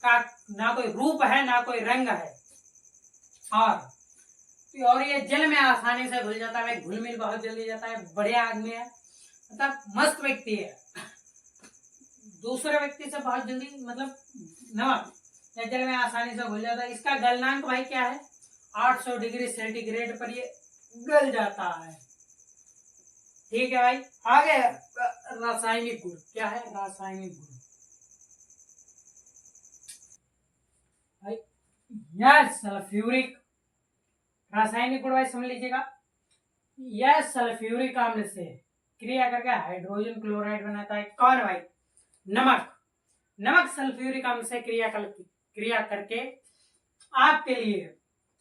का ना कोई रूप है ना कोई रंग है, और ये जल में आसानी से घुल जाता है, घुल मिल बहुत जल्दी जाता है, बढ़िया आदमी है, मतलब मस्त व्यक्ति है, दूसरे व्यक्ति से बहुत जल्दी, मतलब नमक या जल में आसानी से घुल जाता है। इसका गलनांक भाई क्या है, 800 डिग्री सेंटीग्रेड पर ये गल जाता है। ठीक है भाई, आगे रासायनिक गुण क्या है, रासायनिक गुण भाई यह सल्फ्यूरिक, रासायनिक गुण भाई समझ लीजिएगा, यह सल्फ्यूरिक अम्ल से क्रिया करके हाइड्रोजन क्लोराइड बनाता है। कौन भाई, नमक, नमक सल्फ्यूरिक अम्ल से क्रिया करके आपके लिए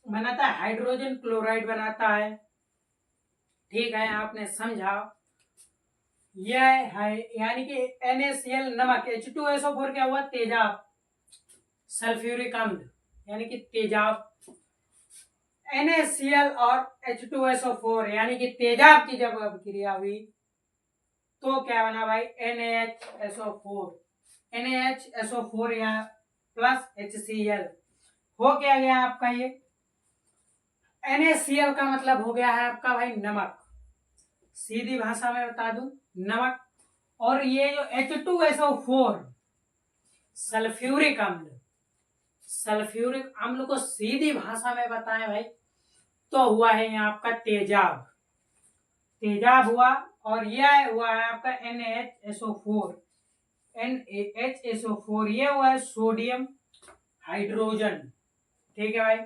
बनाता है हाइड्रोजन क्लोराइड बनाता है। ठीक है, आपने समझा, यह है यानी कि NaCl नमक, H2SO4 क्या हुआ, तेजाब, सल्फ्यूरिक अम्ल यानी कि तेजाब, NaCl और H2SO4 यानी कि तेजाब की जब अभिक्रिया हुई तो क्या बना भाई, NaHSO4, NaHSO4 या प्लस HCl, हो क्या गया आपका ये, NaCl का मतलब हो गया है आपका भाई नमक, सीधी भाषा में बता दूं नमक, और ये जो H2SO4 सल्फ्यूरिक अम्ल, सल्फ्यूरिक अम्ल को सीधी भाषा में बताएं भाई तो हुआ है यहाँ आपका तेजाब, तेजाब हुआ, और यह हुआ है आपका NaHSO4, NaHSO4 ये हुआ है सोडियम हाइड्रोजन। ठीक है भाई,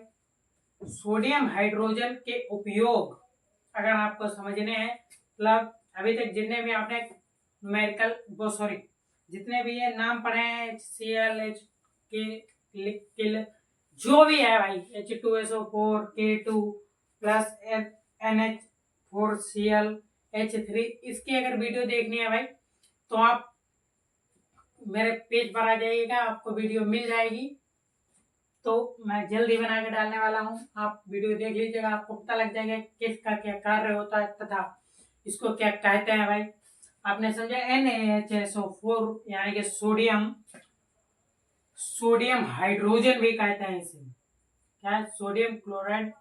सोडियम हाइड्रोजन के उपयोग अगर आपको समझने हैं, मतलब अभी तक जितने भी आपने न्यूमेरिकल वो सॉरी जितने भी ये नाम पढ़े हैं, HCl, H जो भी है भाई, H2SO4, K2 plus NH4Cl, H3, इसकी अगर वीडियो देखनी है भाई तो आप मेरे पेज पर आ जाइएगा, आपको वीडियो मिल जाएगी, तो मैं जल्दी बना के डालने वाला हूँ, आप वीडियो देख लीजिएगा, आपको पता लग जाएगा किसका क्या कार्य होता है तथा इसको क्या कहते हैं भाई। आपने समझा, NaHSO4 यानी कि सोडियम, सोडियम हाइड्रोजन भी कहते हैं इसे, क्या है, सोडियम क्लोराइड,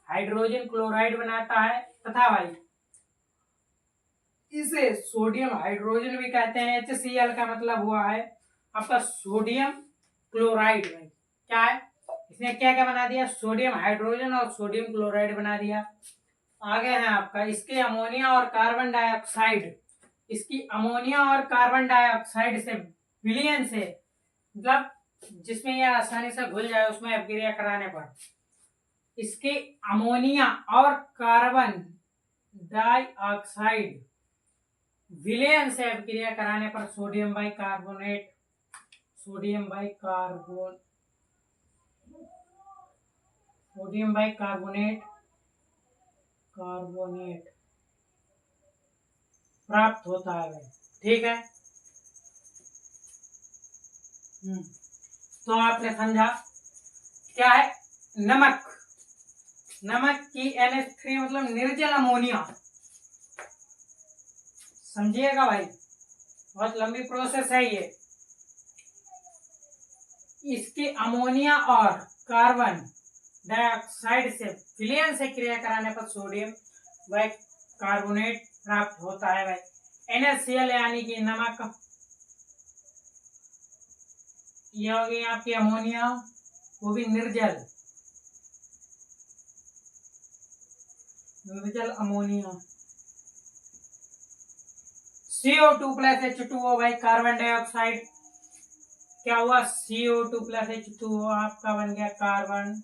हाइड्रोजन क्लोराइड बनाता है, तथा भाई इसे सोडियम हाइड्रोजन भी कहते हैं। HCl का मतलब हुआ है आपका सोडियम क्लोराइड, भाई क्या है, इसने क्या क्या बना दिया, सोडियम हाइड्रोजन और सोडियम क्लोराइड बना दिया। आगे है आपका इसके अमोनिया और कार्बन डाइऑक्साइड, इसकी अमोनिया और कार्बन डाइऑक्साइड से विलयन से, मतलब जिसमें यह आसानी से घुल जाए उसमें अभिक्रिया कराने पर, इसके अमोनिया और कार्बन डाइऑक्साइड विलयन से अभिक्रिया कराने पर sodium bicarbonate, sodium bicarbonate, sodium bicarbonate carbonate प्राप्त होता है भाई। ठीक है, तो आपने समझा क्या है, नमक, नमक की NH3 मतलब निर्जल अमोनिया, समझिएगा भाई, बहुत लंबी प्रोसेस है ये, इसके अमोनिया और कार्बन डाइऑक्साइड से विलयन से क्रिया कराने पर सोडियम बाइकार्बोनेट प्राप्त होता है भाई। NaCl यानी कि नमक, ये हो गई आपकी अमोनिया, वो भी निर्जल, निर्जल अमोनिया, CO2 प्लस H2O भाई कार्बन डाइऑक्साइड, क्या हुआ, CO2 प्लस H2O आपका बन गया कार्बन,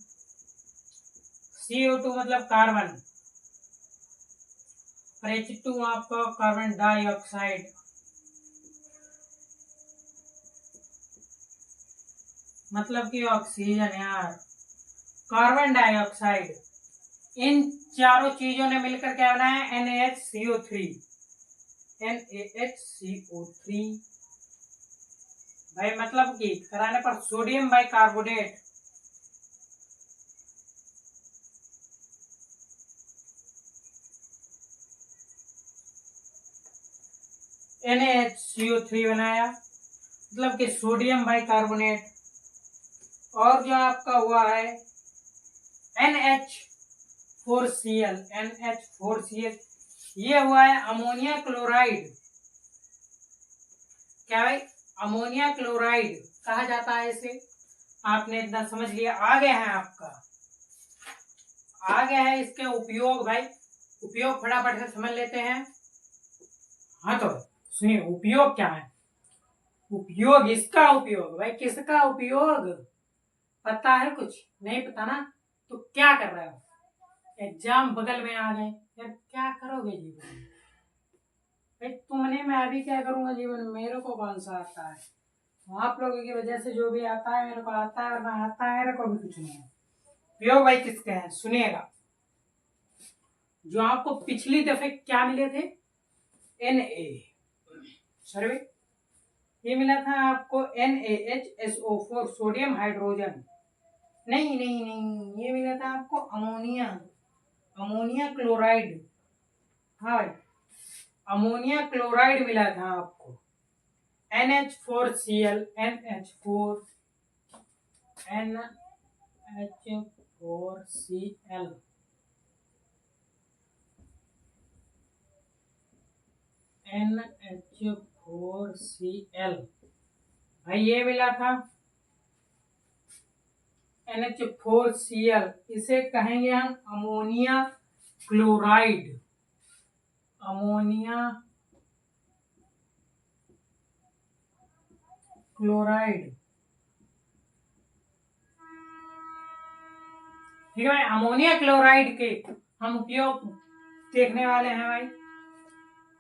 CO2 मतलब कार्बन और H2 आपका कार्बन डाइऑक्साइड, मतलब कि ऑक्सीजन यार, कार्बन डाइऑक्साइड, इन चारों चीजों ने मिलकर क्या बनाया, NaHCO3, NaHCO3 भाई, मतलब कि कराने पर सोडियम बाइकार्बोनेट, NaHCO3 बनाया, मतलब कि सोडियम बाइकार्बोनेट। और जो आपका हुआ है NH4Cl, ये हुआ है अमोनिया क्लोराइड। क्या भाई? अमोनिया क्लोराइड कहा जाता है इसे। आपने इतना समझ लिया। आगे है आपका, आगे है इसके उपयोग। भाई उपयोग फटाफट से समझ लेते हैं। हाँ तो सुनिए, उपयोग क्या है। उपयोग, इसका उपयोग। भाई किसका उपयोग पता है? कुछ नहीं पता ना, तो क्या कर रहे हो? एग्जाम बगल में आ गए, यार क्या करोगे जीवन में? भाई तुमने, मैं अभी क्या करूंगा जीवन में? मेरे को कौन सा आता है? आप लोगों की वजह से जो भी आता है मेरे को आता है, वरना आता है मेरे को भी कुछ नहीं है। उपयोग भाई किसके हैं सुनिएगा। जो आपको पिछली दफे क्या मिले थे, Na, सॉरी ये मिला था आपको NaHSO4 सोडियम हाइड्रोजन। नहीं नहीं नहीं, ये मिला था आपको अमोनिया, अमोनिया क्लोराइड। हाँ भाई, अमोनिया क्लोराइड मिला था आपको। NH4Cl, NH4Cl भाई ये मिला था NH4Cl। इसे कहेंगे हम अमोनिया क्लोराइड, अमोनिया क्लोराइड। ठीक है भाई, अमोनिया क्लोराइड के हम उपयोग देखने वाले हैं भाई।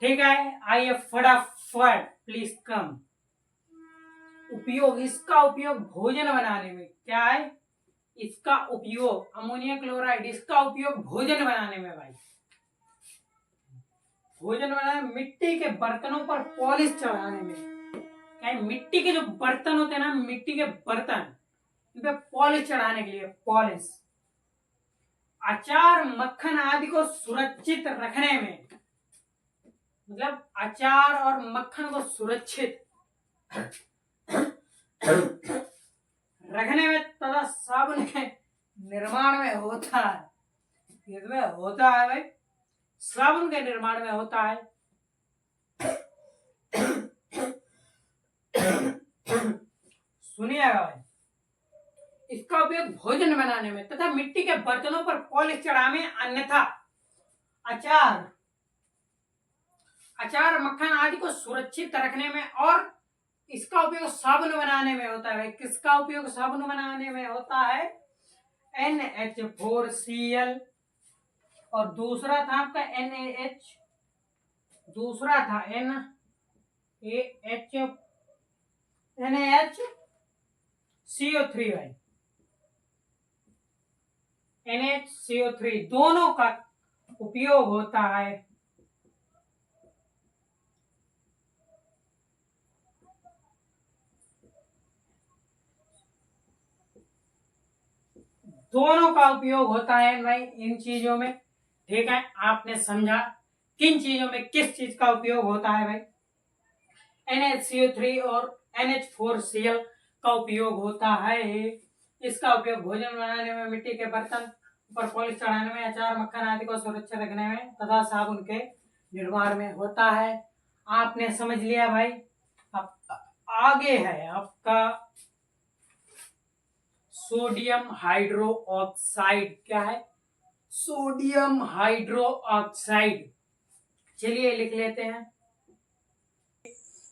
ठीक है, आइए फटाफट, प्लीज कम। उपयोग, इसका उपयोग भोजन बनाने में। क्या है इसका उपयोग? अमोनिया क्लोराइड, इसका उपयोग भोजन बनाने में भाई। भोजन बनाने, मिट्टी के बर्तनों पर पॉलिश चढ़ाने में। क्या है? मिट्टी के जो बर्तन होते हैं ना, मिट्टी के बर्तन, इन पे पॉलिश चढ़ाने के लिए, पॉलिश। अचार, मक्खन आदि को सुरक्षित रखने में, मतलब अचार और मक्खन को सुरक्षित रखने में तथा साबुन के निर्माण में होता है। इसमें होता है भाई, साबुन के निर्माण में होता है। सुनिएगा भाई, इसका उपयोग भोजन बनाने में तथा मिट्टी के बर्तनों पर पॉलिश चढ़ाने, अन्यथा अचार, मक्खन आदि को सुरक्षित रखने में, और इसका उपयोग साबुन बनाने में होता है। किसका उपयोग साबुन बनाने में होता है? NH4Cl, और दूसरा था आपका NaH, दूसरा था NaHCO3 भाई, NaHCO3, दोनों का उपयोग होता है। दोनों का उपयोग होता है भाई इन चीजों में। ठीक है, आपने समझा किन चीजों में किस चीज का उपयोग होता है भाई। NaCO3 और NH4Cl का उपयोग होता है। इसका उपयोग भोजन बनाने में, मिट्टी के बर्तन पर पॉलिश चढ़ाने में, अचार, मक्खन आदि को सुरक्षित रखने में तथा साबुन के निर्माण में होता है। आपने समझ लिया भाई। अब आगे है आपका सोडियम हाइड्रो ऑक्साइड। क्या है? Sodium hydro oxide. चलिए लिख लेते हैं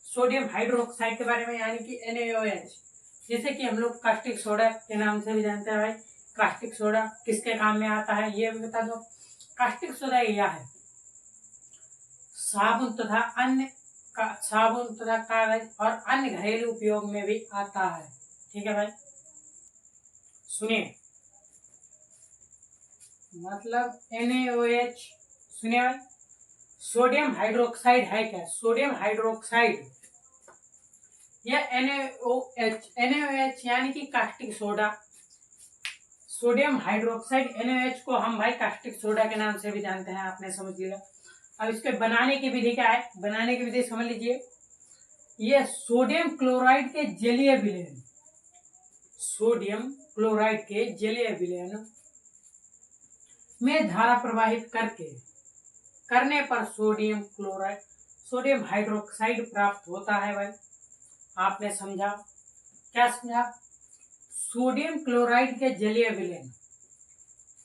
सोडियम हाइड्रो ऑक्साइड के बारे में, यानी कि NaOH, जैसे कि हम लोग कास्टिक सोडा के नाम से भी जानते हैं भाई। कास्टिक सोडा किसके काम में आता है ये भी बता दो। कास्टिक सोडा यह है साबुन तथा कागज और अन्य घरेलू उपयोग में भी आता है। ठीक है भाई, सुनिए, मतलब NaOH। सुनिए भाई, सोडियम हाइड्रोक्साइड है क्या? सोडियम हाइड्रोक्साइड या NaOH यानी कि caustic soda. Sodium hydroxide NaOH को हम भाई कास्टिक सोडा के नाम से भी जानते हैं, आपने समझ लिया। अब इसके बनाने की विधि क्या है, बनाने की विधि समझ लीजिए। ये सोडियम क्लोराइड के जलीय विलयन, सोडियम क्लोराइड के जलीय विलयन में धारा प्रवाहित करने पर सोडियम क्लोराइड, सोडियम हाइड्रोक्साइड प्राप्त होता है। भाई आपने समझा, क्या समझा? सोडियम क्लोराइड के जलीय विलयन,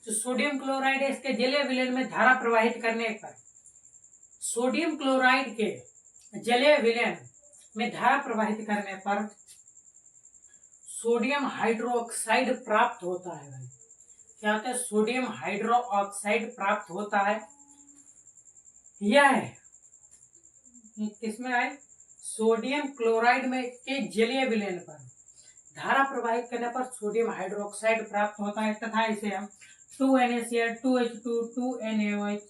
जो सोडियम क्लोराइड है इसके जलीय विलयन में धारा प्रवाहित करने पर, सोडियम क्लोराइड के जलीय विलयन में धारा प्रवाहित करने पर सोडियम हाइड्रोक्साइड प्राप्त होता है। भाई क्या होता है? सोडियम हाइड्रोक्साइड प्राप्त होता है। यह है किसमें आए? सोडियम क्लोराइड में के जलीय विलयन पर धारा प्रवाहित करने पर सोडियम हाइड्रोक्साइड प्राप्त होता है तथा इसे हम 2NaCl 2H2 2NaOH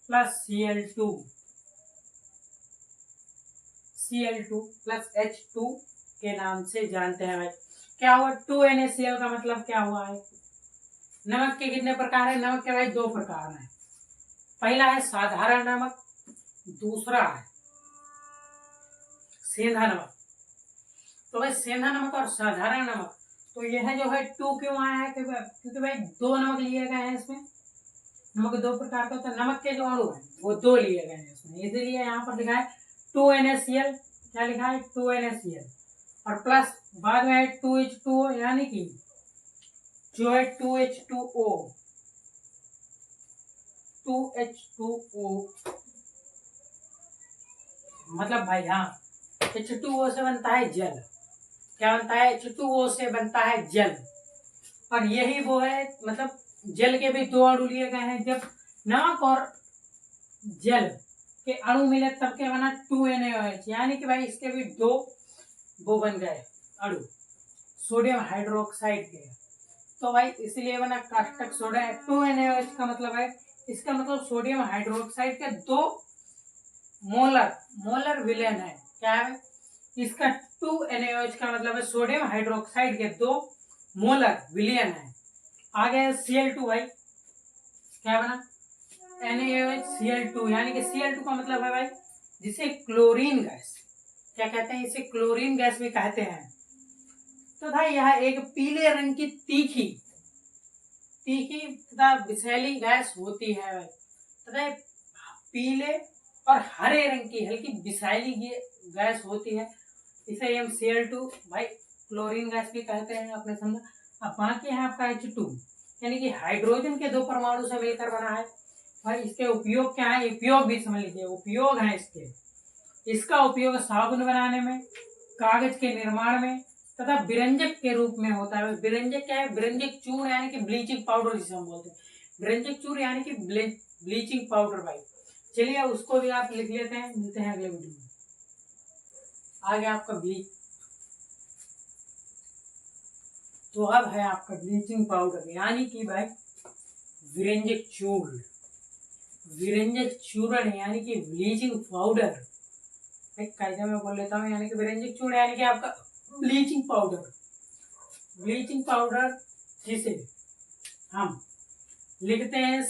plus Cl2 plus H2 के नाम से जानते हैं। भाई क्या हुआ? 2NaCl का मतलब क्या हुआ है? नमक के कितने प्रकार है? नमक के भाई दो प्रकार हैं। पहला है साधारण नमक, दूसरा है सेंधा नमक। तो भाई सेंधा नमक और साधारण नमक, तो यह जो है 2 क्यों आया है? क्योंकि भाई दो नमक लिए गए हैं इसमें। नमक दो प्रकार का होता है, नमक के जो अणु है वो दो लिए गए हैं इसमें, इसलिए यहाँ पर लिखा है 2NaCl। क्या लिखा है? 2NaCl और प्लस बाद में है 2H2O, यानी कि जो है 2H2O मतलब भाई हाँ, H2O से बनता है जल। क्या बनता है? H2O से बनता है जल। और यही वो है, मतलब जल के भी दो अणु लिए गए हैं। जब नमक और जल के अणु मिले तब क्या बना? 2NaOH, यानी कि भाई इसके भी दो वो बन गए अणु सोडियम हाइड्रोक्साइड के। तो भाई इसलिए बना काष्टक सोडा। 2NaOH का मतलब है, इसका मतलब सोडियम हाइड्रोक्साइड के दो मोलर विलयन है। क्या है? इसका 2NaOH का मतलब है सोडियम हाइड्रोक्साइड के दो मोलर विलयन है। आगे Cl2। भाई क्या बना? NaOH यानी कि Cl2 का मतलब है भाई जिसे क्लोरीन गैस, क्या कहते हैं? इसे क्लोरीन गैस भी कहते हैं। तो भाई यह एक पीले रंग की तीखी तथा विषैली गैस होती है। तथा पीले और हरे रंग की हल्की विषैली गैस होती है। इसे हम Cl2 भाई क्लोरीन गैस भी कहते हैं, आपने समझा। अब बाकी है आपका H2, यानी कि हाइड्रोजन के दो परमाणु से मिलकर बना है। भाई इसके उपयोग क्या है? उपयोग भी समझ लीजिए। उपयोग है इसका उपयोग साबुन बनाने में, कागज के निर्माण में तथा विरंजक के रूप में होता है। विरंजक क्या है? विरंजक चूर्ण यानी कि ब्लीचिंग पाउडर जिसे हम बोलते हैं। विरंजक चूर्ण यानी कि ब्लीचिंग पाउडर। भाई चलिए उसको भी आप लिख लेते हैं, मिलते हैं अगले वीडियो में। आगे आपका ब्लीच, तो अब है आपका ब्लीचिंग पाउडर, यानी कि भाई विरंजक चूर्ण, यानी कि ब्लीचिंग पाउडर। एक कायदे में बोल लेता हूँ, यानी कि विरंजक चूर्ण यानी कि आपका ब्लीचिंग पाउडर जिसे हम लिखते हैं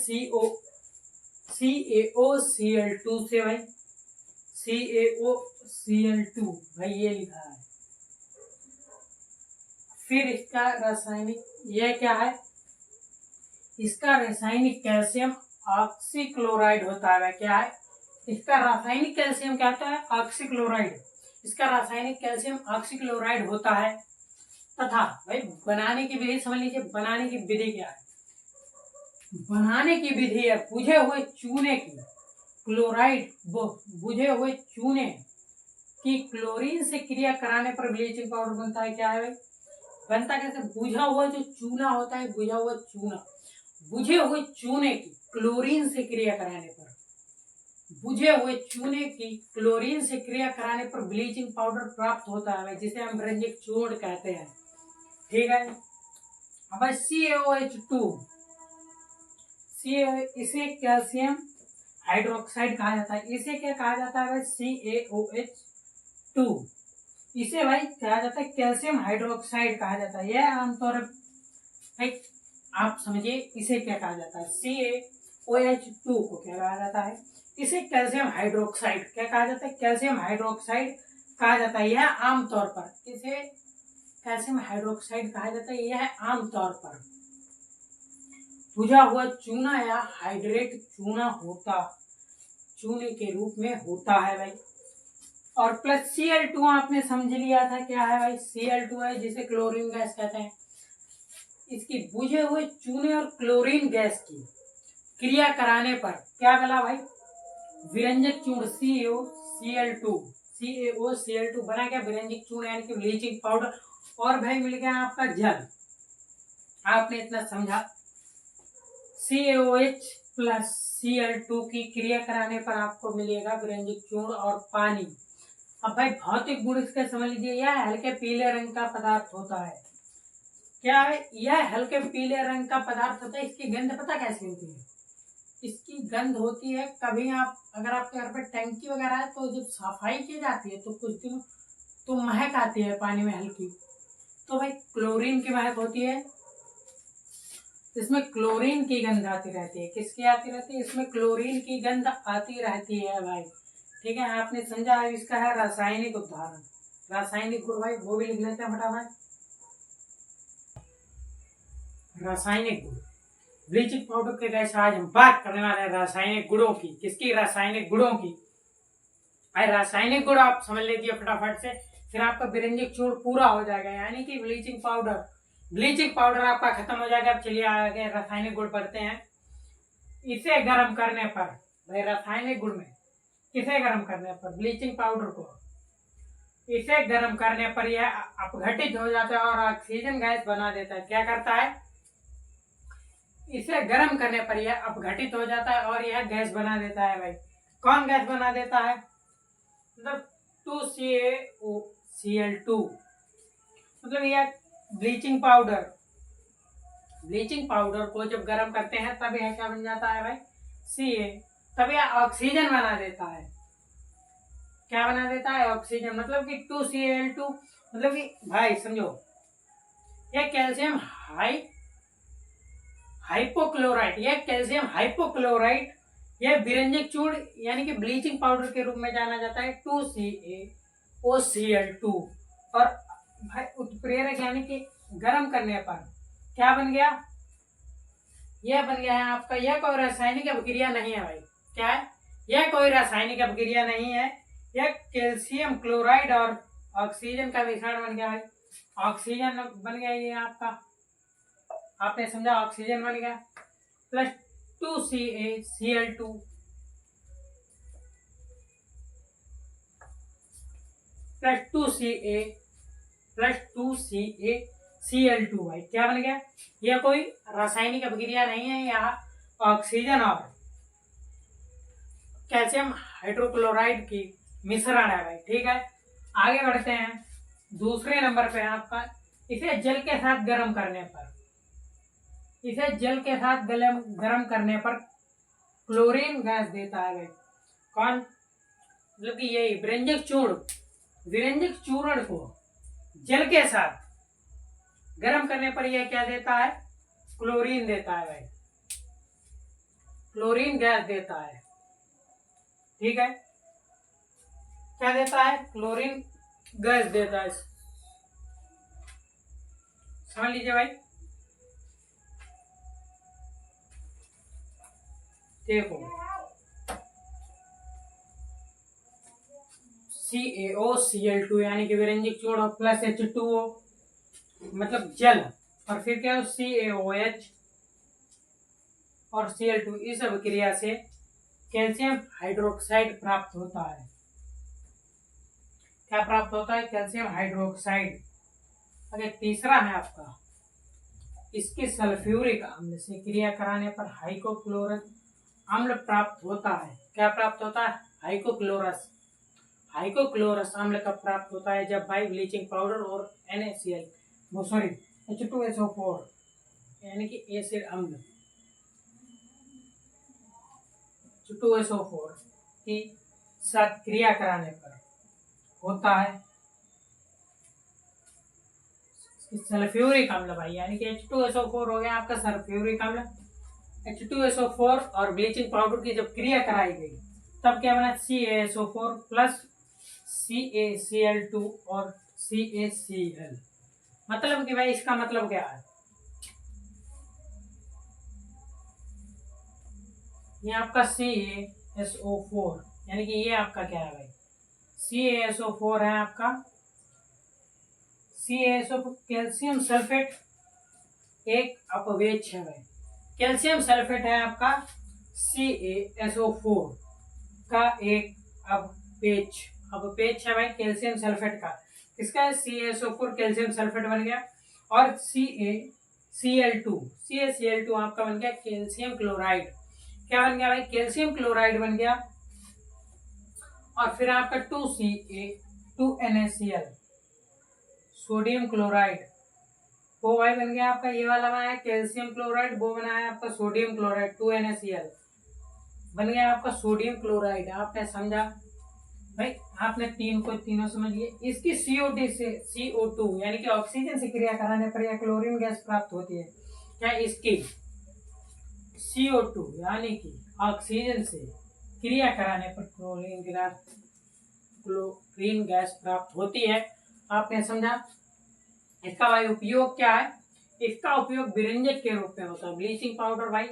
CaOCl2 से। भाई CaOCl2 भाई ये लिखा है। फिर इसका रासायनिक, यह क्या है? इसका रासायनिक कैल्शियम ऑक्सीक्लोराइड होता है। क्या है इसका रासायनिक? कैल्शियम क्या होता है? ऑक्सीक्लोराइड। इसका रासायनिक कैल्शियम ऑक्सीक्लोराइड होता है। तथा भाई बनाने की विधि समझ लीजिए। बनाने की विधि क्या है? बनाने की विधि है बुझे हुए चूने की क्लोराइड, बुझे हुए चूने की क्लोरीन से क्रिया कराने पर ब्लीचिंग पाउडर बनता है। क्या है भाई? बनता कैसे? बुझा हुआ जो चूना होता है, बुझा हुआ चूना, बुझे हुए चूने की क्लोरीन से क्रिया कराने पर, बुझे हुए चूने की क्लोरीन से क्रिया कराने पर ब्लीचिंग पाउडर प्राप्त होता है, जिसे हम विरंजक चूर्ण कहते हैं। ठीक है। अब CaOH2, इसे कैल्शियम हाइड्रोक्साइड कहा जाता है। इसे क्या कहा जाता है? CaOH2 इसे भाई कहा जाता है कैल्शियम हाइड्रोक्साइड कहा जाता है। यह आमतौर पर आप समझिए इसे क्या कहा जाता है? CaOH2 को क्या कहा जाता है? इसे कैल्शियम हाइड्रोक्साइड क्या कहा जाता है? कैल्शियम हाइड्रोक्साइड कहा जाता है। यह आमतौर पर इसे कैल्शियम हाइड्रोक्साइड कहा जाता है। यह आमतौर पर बुझा हुआ चूना या हाइड्रेट चूने के रूप में होता है भाई। और प्लस Cl2 आपने समझ लिया था क्या है भाई? Cl2 है जिसे क्लोरीन गैस कहते हैं। इसकी बुझे हुए चूने और क्लोरीन गैस की क्रिया कराने पर क्या मिला भाई? विरंजक चूर्ण CaOCl2 बना क्या? विरंजक चूर्ण यानी कि ब्लीचिंग पाउडर। और भाई मिल गया आपका जल। आपने इतना समझा। CaOH प्लस Cl2 की क्रिया कराने पर आपको मिलेगा विरंजक चूर्ण और पानी। अब भाई भौतिक गुण इसके समझ लीजिए। यह हल्के पीले रंग का पदार्थ होता है। क्या है? यह हल्के पीले रंग का पदार्थ होता है। इसकी गंध पता कैसी होती है? इसकी गंध होती है, कभी आप अगर आपके घर पे टंकी वगैरह है तो जब सफाई की जाती है तो कुछ दिन तो महक आती है पानी में हल्की। तो भाई क्लोरीन की महक होती है। इसमें क्लोरीन की गंध आती रहती है। किसकी आती रहती है? इसमें क्लोरीन की गंध आती रहती है भाई। ठीक है, आपने समझा। इसका है रासायनिक उदाहरण, रासायनिक गुण भाई वो भी लिख लेते हैं फटाफट। रासायनिक गुण ब्लीचिंग पाउडर के गैस आज हम बात करने वाले हैं रासायनिक गुणों की। किसकी? रासायनिक गुणों की। भाई रासायनिक गुण आप समझ लीजिए फटाफट से, फिर आपका विरंजक चूर्ण पूरा हो जाएगा। यानी कि ब्लीचिंग पाउडर आपका खत्म हो जाएगा। अब चलिए आगे रासायनिक गुण पढ़ते हैं। इसे गर्म करने पर भाई रासायनिक गुण में किसे गर्म करने पर? ब्लीचिंग पाउडर को। इसे गर्म करने पर यह अपघटित हो जाता है और ऑक्सीजन गैस बना देता है। क्या करता है? इसे गर्म करने पर यह अपघटित हो जाता है और यह गैस बना देता है भाई। कौन गैस बना देता है? मतलब 2CaOCl2। मतलब यह ब्लीचिंग पाउडर को जब गर्म करते हैं तब यह क्या बन जाता है भाई? Ca। तब यह ऑक्सीजन बना देता है। क्या बना देता है? ऑक्सीजन। मतलब कि 2Cl2 मतलब कि भाई समझो, यह कैल्शियम हाइपोक्लोराइट यह विरंजक चूर्ण यानी कि ब्लीचिंग पाउडर के रूप में जाना जाता है 2CaOCl2। और भाई उत्प्रेरक यानी कि गर्म करने पर क्या बन गया? यह बन गया है आपका, यह कोई रासायनिक अभिक्रिया नहीं है भाई। क्या है? यह कोई रासायनिक अभिक्रिया नहीं है। यह कैल्शियम क्लोराइड और ऑक्सीजन का मिश्रण बन गया भाई। ऑक्सीजन बन गया ये आपका, आपने समझा, ऑक्सीजन बन गया प्लस 2CaCl2 प्लस 2CaCl2 भाई क्या बन गया? यह कोई रासायनिक अभिक्रिया नहीं है। यहाँ ऑक्सीजन और कैल्शियम हाइड्रोक्लोराइड की मिश्रण है भाई। ठीक है, आगे बढ़ते हैं। दूसरे नंबर पे आपका इसे जल के साथ गर्म करने पर क्लोरीन गैस देता है भाई। कौन? मतलब कि यही विरंजक चूर्ण को जल के साथ गर्म करने पर यह क्या देता है? क्लोरीन देता है भाई। क्लोरीन गैस देता है। ठीक है, क्या देता है? क्लोरीन गैस देता है। समझ लीजिए भाई। देखो CaOCl2 यानी कि विरंजक चूर्ण प्लस H2O मतलब जल, और फिर क्या? CaOH और Cl2, इस अभिक्रिया से कैल्शियम हाइड्रोक्साइड प्राप्त होता है। क्या प्राप्त होता है? Calcium hydroxide. अगर तीसरा है आपका, इसके सल्फ्यूरिक अम्ल से क्रिया कराने पर हाइपोक्लोरस अम्ल प्राप्त होता है। क्या प्राप्त होता है? हाइपोक्लोरस अम्ल कब प्राप्त होता है? जब भाई ब्लीचिंग पाउडर और H2SO4 यानी कि एसिड अम्ल H2SO4 की साथ क्रिया कराने पर होता है सल्फ्यूरिक अम्ल भाई। यानी कि H2SO4 हो गया आपका सल्फ्यूरिक अम्ल। H2SO4 और ब्लीचिंग पाउडर की जब क्रिया कराई गई तब क्या बना CaSO4 प्लस CaCl2 और CaCl। मतलब कि भाई इसका मतलब क्या है, ये आपका CaSO4 यानी कि ये आपका क्या है भाई, CaSO4 है आपका, CaSO4 कैल्शियम सल्फेट एक अपवेश है भाई, कैल्शियम सल्फेट है आपका CaSO4 का एक अपवेश, अपवेश है भाई कैल्शियम सल्फेट का, इसका CaSO4 कैल्शियम सल्फेट बन गया, और CaCl2 आपका बन गया कैल्शियम क्लोराइड, क्या बन गया भाई, कैल्शियम क्लोराइड बन गया, और फिर आपका 2NaCl सोडियम क्लोराइड, वो भाई बन गया आपका, ये वाला बनाया कैल्शियम क्लोराइड, वो बनाया आपका सोडियम क्लोराइड, 2NaCl बन गया आपका सोडियम क्लोराइड। आपने समझा भाई, आपने तीनों समझ लिए। इसकी CO2 यानी कि ऑक्सीजन से क्रिया कराने पर यह क्लोरीन गैस प्राप्त होती है, क्या इसकी CO2 यानी कि ऑक्सीजन से क्रिया कराने पर क्लोरीन गैस प्राप्त होती है। आपने समझा। इसका भाई उपयोग क्या है, इसका उपयोग विरंजक के रूप में होता है, ब्लीचिंग पाउडर भाई,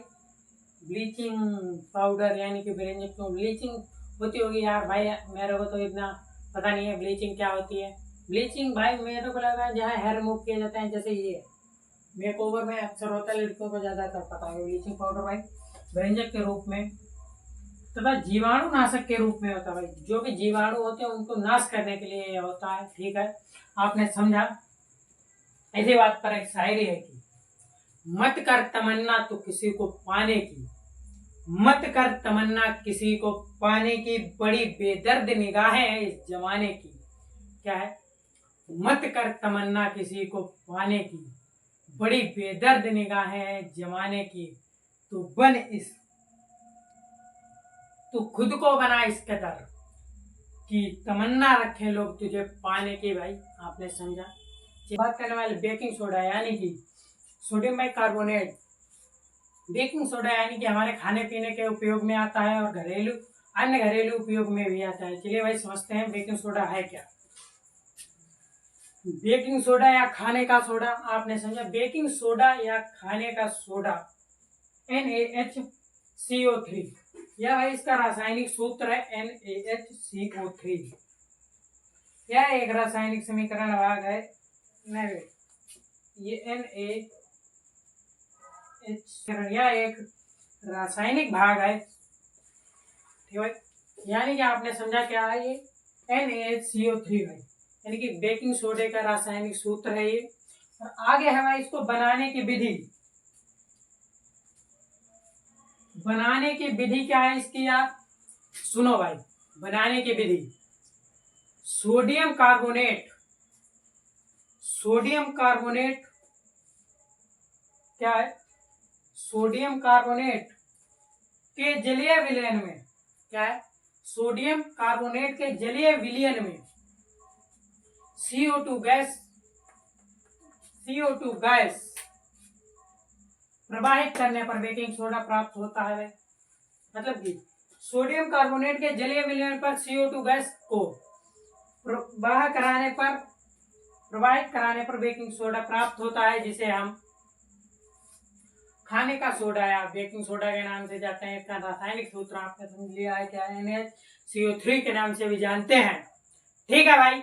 ब्लीचिंग पाउडर यानी कि विरंजक, तो ब्लीचिंग होती होगी यार भाई, मेरे को तो इतना पता नहीं है ब्लीचिंग क्या होती है। ब्लीचिंग भाई मेरे को लगा जहाँ हेयर रिमूव किया जाता है, जैसे ये मेकओवर में अक्सर होता है, लड़कियों को ज्यादातर पता है। ब्लीचिंग पाउडर भाई व्यंजक के रूप में तथा जीवाणु नाशक के रूप में होता है भाई, जो भी जीवाणु होते हैं उनको नाश करने के लिए होता है। ठीक है, आपने समझा। ऐसी बात पर एक शायरी है कि मत कर तमन्ना तो किसी को पाने की, मत कर तमन्ना किसी को पाने की, बड़ी बेदर्द निगाहें हैं इस जमाने की। क्या है, मत कर तमन्ना किसी को पाने की, बड़ी बेदर्द निगाहें हैं जमाने की, तू खुद को बना इस कदर कि तमन्ना रखे लोग तुझे पाने की। भाई आपने समझा। बात करने वाले बेकिंग सोडा यानी कि सोडियम बाइकार्बोनेट। बेकिंग सोडा यानी कि हमारे खाने पीने के उपयोग में आता है और अन्य घरेलू उपयोग में भी आता है। चलिए भाई समझते हैं बेकिंग सोडा है क्या। बेकिंग सोडा या खाने का सोडा, आपने समझा। बेकिंग सोडा या खाने का सोडा NaHCO3, यह भाई इसका रासायनिक सूत्र है NaHCO3। यह एक रासायनिक समीकरण भाग है, ये यह एक रासायनिक भाग है। ठीक है, यानी कि आपने समझा क्या है ये NaHCO3 भाई, यानी कि बेकिंग सोडे का रासायनिक सूत्र है ये। और आगे है भाई इसको बनाने की विधि। बनाने की विधि क्या है इसकी, आप सुनो भाई। बनाने की विधि, सोडियम कार्बोनेट क्या है, सोडियम कार्बोनेट के जलीय विलयन में, क्या है, सोडियम कार्बोनेट के जलीय विलयन में CO2 गैस प्रवाहित करने पर बेकिंग सोडा प्राप्त होता है। मतलब कि सोडियम कार्बोनेट के जलीय विलयन पर CO2 गैस को प्रवाहित कराने पर बेकिंग सोडा प्राप्त होता है, जिसे हम खाने का सोडा या बेकिंग सोडा के नाम से जाते हैं। इसका रासायनिक सूत्र आपने समझ लिया है क्या, NaCO3 के नाम से भी जानते हैं। ठीक है भाई,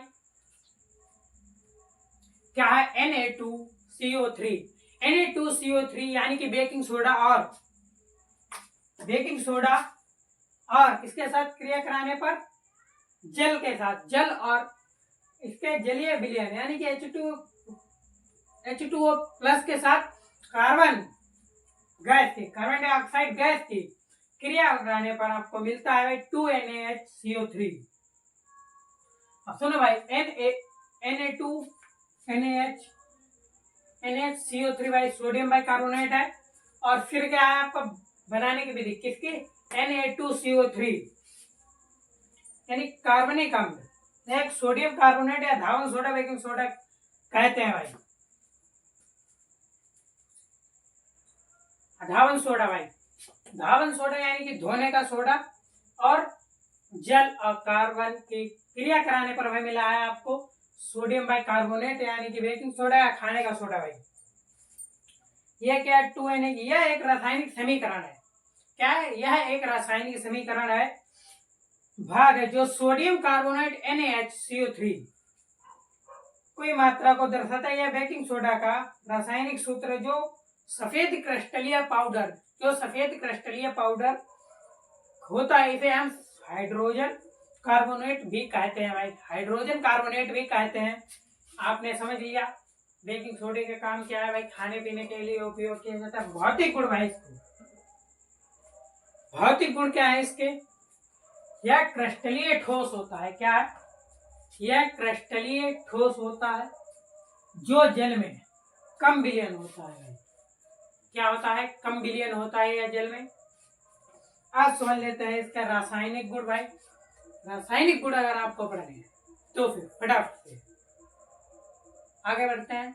क्या है Na2CO3 यानी कि बेकिंग सोडा और इसके साथ क्रिया कराने पर जल और इसके जलीय विलयन यानी कि H2O प्लस के साथ कार्बन डाइऑक्साइड गैस की क्रिया कराने पर आपको मिलता है 2NaHCO3। अब सुनो भाई, NaHCO3 भाई सोडियम बाइकार्बोनेट है। और फिर क्या है आपका बनाने की विधि किसकी, Na2CO3 यानी कार्बनिक अम्ल। एक सोडियम कार्बोनेट या धावन सोडा बेकिंग सोडा कहते हैं भाई। धावन सोडा भाई, धावन सोडा यानी कि धोने का सोडा, और जल और कार्बन की क्रिया कराने पर हमें मिला है आपको सोडियम बाइकार्बोनेट यानी कि बेकिंग सोडा या खाने का सोडा भाई। यह क्या है 2Na, यह एक रासायनिक समीकरण है। क्या है? यह एक रासायनिक समीकरण है, भाग है जो सोडियम कार्बोनेट NaHCO3 कोई मात्रा को दर्शाता है। यह बेकिंग सोडा का रासायनिक सूत्र जो सफेद क्रिस्टलीय पाउडर होता है, इसे हम हाइड्रोजन कार्बोनेट भी कहते हैं भाई, हाइड्रोजन कार्बोनेट भी कहते हैं। आपने समझ लिया बेकिंग सोडे का काम क्या है भाई, खाने पीने के लिए उपयोग किया जाता है। भौतिक गुण भाई, भौतिक गुण क्या है इसके? यह क्रिस्टलीय ठोस होता है। क्या है? यह क्रिस्टलीय ठोस होता है जो जल में कम विलयन होता है भाई। क्या होता है? कम विलयन होता है यह जल में। अब समझ लेते हैं इसका रासायनिक गुण भाई। रासायनिक गुण अगर आपको पढ़ने हैं तो फिर फटाफट से आगे बढ़ते हैं,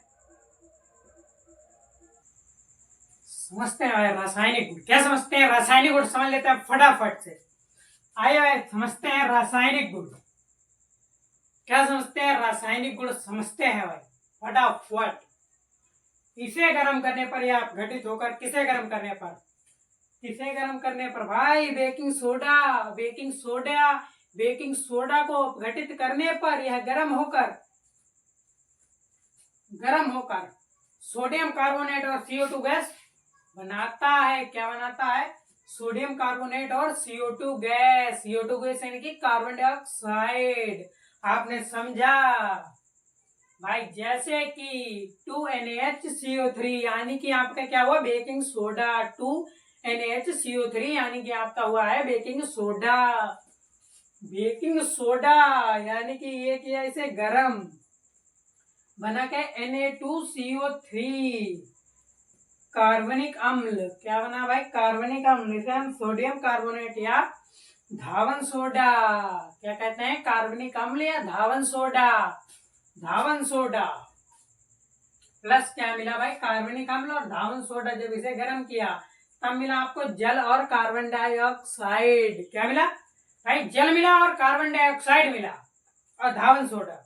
समझते हैं रासायनिक गुण। क्या समझते हैं? रासायनिक गुण समझ लेते हैं फटाफट से। आइए समझते हैं रासायनिक गुण। क्या समझते हैं? रासायनिक गुण समझते हैं भाई फटाफट। इसे गर्म करने पर या घटित होकर किसे गर्म करने पर? किसे गर्म करने पर भाई? बेकिंग सोडा को घटित करने पर यह गर्म होकर सोडियम कार्बोनेट और CO2 गैस बनाता है। क्या बनाता है? सोडियम कार्बोनेट और CO2 गैस। CO2 गैस यानी कि कार्बन डाइऑक्साइड। आपने समझा भाई? जैसे कि 2NaHCO3 यानी कि आपका क्या हुआ? Baking soda. 2NaHCO3 यानी कि आपका हुआ है बेकिंग सोडा। बेकिंग सोडा यानी कि ये किया इसे गरम, बना के Na2CO3 कार्बनिक अम्ल। क्या बना भाई? कार्बनिक अम्ल। इसे हम सोडियम कार्बोनेट या धावन सोडा क्या कहते हैं? कार्बनिक अम्ल या धावन सोडा प्लस क्या मिला भाई? कार्बनिक अम्ल और धावन सोडा। जब इसे गर्म किया तब मिला आपको जल और कार्बन डाइऑक्साइड। क्या मिला भाई? जल मिला और कार्बन डाइऑक्साइड मिला और धावन सोडा।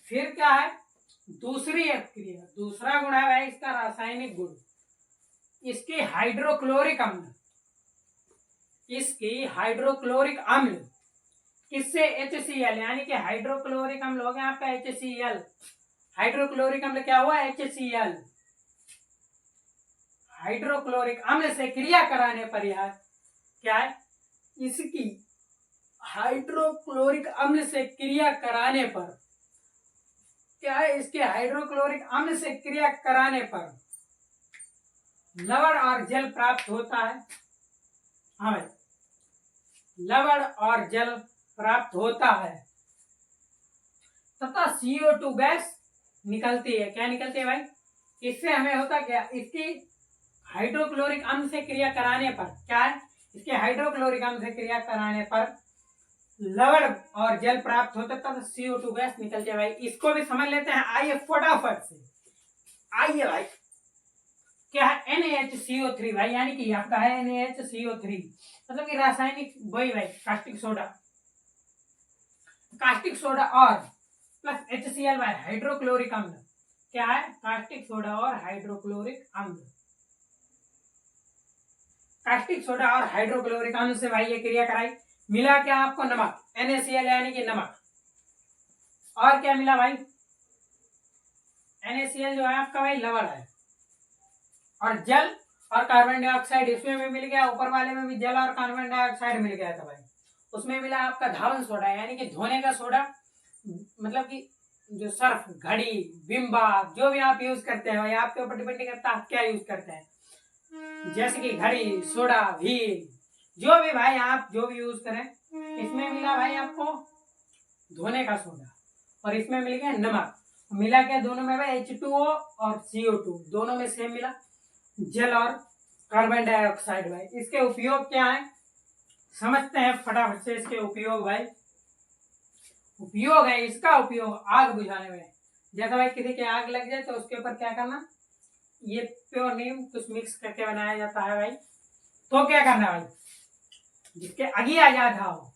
फिर क्या है? दूसरी क्रिया, दूसरा गुण है भाई इसका रासायनिक गुण, इसकी हाइड्रोक्लोरिक अम्ल किससे? HCl यानी कि हाइड्रोक्लोरिक अम्ल हो गया आपका HCl। हाइड्रोक्लोरिक अम्ल क्या हुआ? HCl। हाइड्रोक्लोरिक अम्ल से क्रिया कराने पर यह क्या है? इसकी हाइड्रोक्लोरिक अम्ल से क्रिया कराने पर क्या है? इसके हाइड्रोक्लोरिक अम्ल से क्रिया कराने पर लवण और जल प्राप्त होता है। हाँ भाई, लवण और जल प्राप्त होता है तथा CO2 गैस निकलती है। क्या निकलती है भाई? इससे हमें होता क्या? इसकी हाइड्रोक्लोरिक अम्ल से क्रिया कराने पर क्या है? इसके हाइड्रोक्लोरिक अम्ल से क्रिया कराने पर लवण और जल प्राप्त होता तब CO2 गैस निकलती है भाई। इसको भी समझ लेते हैं, आइए फटाफट से। आइए भाई, क्या है? NaHCO3 भाई, यानी कि आपका है NaHCO3 मतलब कि रासायनिक वही भाई कास्टिक सोडा और प्लस HCl भाई हाइड्रोक्लोरिक अम्ल। क्या है? कास्टिक सोडा और हाइड्रोक्लोरिक अम्ल। कास्टिक सोडा और हाइड्रोक्लोरिक अम्ल से भाई ये क्रिया कराई, मिला क्या आपको? नमक। NaCl यानी कि नमक। और क्या मिला भाई? NaCl जो है आपका भाई लवण है, और जल और कार्बन डाइऑक्साइड इसमें भी मिल गया। ऊपर वाले में भी जल और कार्बन डाइऑक्साइड मिल गया था भाई। उसमें मिला आपका धावन सोडा यानी कि धोने का सोडा, मतलब कि जो सर्फ, घड़ी, विम बार जो भी आप यूज करते हैं भाई, आपके ऊपर डिपेंड करता है आप क्या यूज करते हैं। जैसे कि घड़ी, सोडा, व्हील, जो भी भाई आप जो भी यूज करें। इसमें मिला भाई आपको धोने का सोडा और इसमें मिल गया नमक। मिला क्या दोनों में भाई? H2O और CO2 दोनों में सेम मिला, जल और कार्बन डाइऑक्साइड भाई। इसके उपयोग क्या है समझते हैं फटाफट से। इसके उपयोग भाई, उपयोग है इसका उपयोग आग बुझाने में। जैसा भाई किसी के आग लग जाए तो उसके ऊपर क्या करना? ये प्योर नीम कुछ मिक्स करके बनाया जाता है भाई। तो क्या करना भाई? जिसके आगे आ जाता हो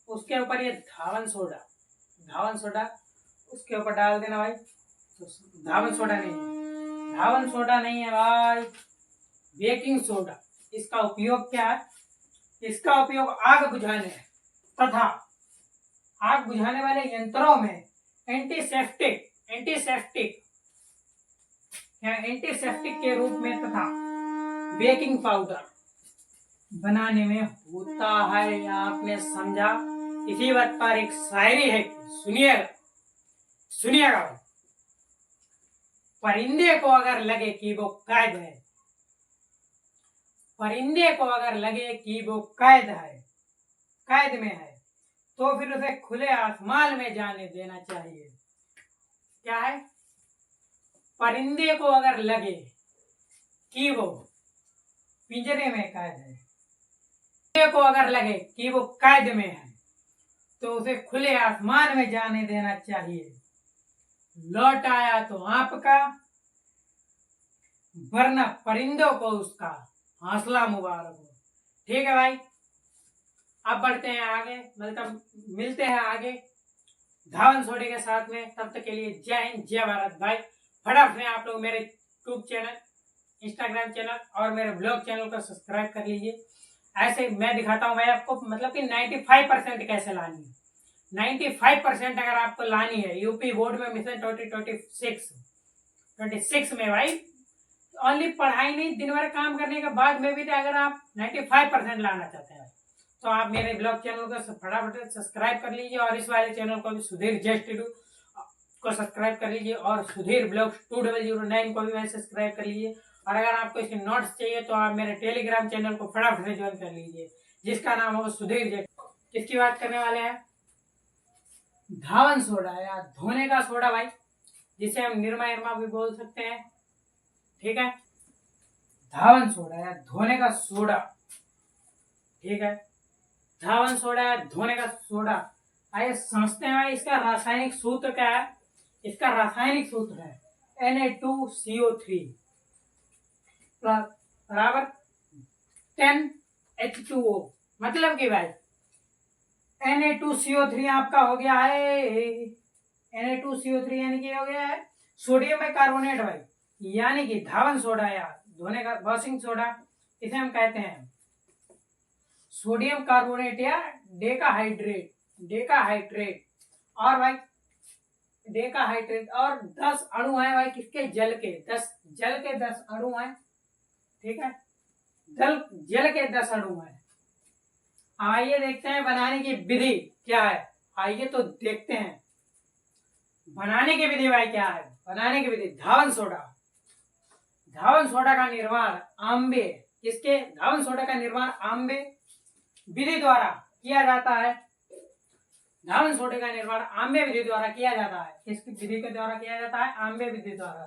उसके ऊपर ये धावन सोडा उसके ऊपर डाल देना भाई। तो धावन सोडा नहीं है भाई, बेकिंग सोडा। इसका उपयोग क्या है? इसका उपयोग आग बुझाने तथा आग बुझाने वाले यंत्रों में एंटीसेप्टिक के रूप में तथा बेकिंग पाउडर बनाने में होता है। आपने समझा? इसी बात पर एक शायरी है, सुनिएगा भाई। परिंदे को अगर लगे कि वो कैद है, कैद में है, तो फिर उसे खुले आसमान में जाने देना चाहिए। क्या है? परिंदे को अगर लगे कि वो पिंजरे में कैद है, परिंदे को अगर लगे कि वो कैद में है, तो उसे खुले आसमान में जाने देना चाहिए। लौट आया तो आपका, वरना परिंदों को उसका हौसला मुबारक हो। ठीक है भाई, अब बढ़ते हैं आगे, मतलब मिलते हैं आगे धावन सोडे के साथ में। तब तक के लिए जय हिंद, जय भारत भाई। फटाफट से आप लोग मेरे यूट्यूब चैनल, इंस्टाग्राम चैनल और मेरे ब्लॉग चैनल को सब्सक्राइब कर लीजिए। ऐसे मैं दिखाता हूँ भाई आपको, मतलब कि 95% कैसे लानी है। 95% अगर आपको लानी है यूपी बोर्ड में मिशन 2026 में भाई, ओनली पढ़ाई नहीं, दिन भर काम करने के बाद में भी अगर आप 95% लाना चाहते हैं तो आप मेरे ब्लॉग चैनल को फटाफट सब्सक्राइब कर लीजिए और इस वाले चैनल को भी सुधीर जस्ट को सब्सक्राइब कर लीजिए और सुधीर ब्लॉग 2009 को भी मैं सब्सक्राइब कर लीजिए। और अगर आपको इसके नोट्स चाहिए तो आप मेरे टेलीग्राम चैनल को फटाफट से ज्वाइन कर लीजिए, जिसका नाम होगा सुधीर जस्ट। किसकी बात करने वाले हैं? धावन सोडा या धोने का सोडा भाई, जिसे हम निरमा भी बोल सकते हैं। ठीक है, धावन सोडा या धोने का सोडा। ठीक है, धावन सोडा या धोने का सोडा। आइए समझते हैं भाई इसका रासायनिक सूत्र क्या है। इसका रासायनिक सूत्र है Na2CO3 बराबर 10H2O। मतलब कि भाई Na2CO3 आपका हो गया है, Na2CO3 यानी कि हो गया है सोडियम बाइकार्बोनेट भाई, यानी कि धावन सोडा या धोने का वॉशिंग सोडा, इसे हम कहते हैं सोडियम कार्बोनेट या डेकाहाइड्रेट। और भाई डेकाहाइड्रेट और 10 अणु है भाई किसके? जल के 10 अणु है। ठीक है, जल के 10 अणु है। आइए देखते हैं बनाने की विधि क्या है। आइए तो देखते हैं बनाने की विधि भाई क्या है। बनाने की विधि, धावन सोडा का निर्माण धावन सोडा का निर्माण आंबे विधि द्वारा किया जाता है। धावन सोडे का निर्माण आंबे विधि द्वारा किया जाता है। किसकी विधि के द्वारा किया जाता है? आंबे विधि द्वारा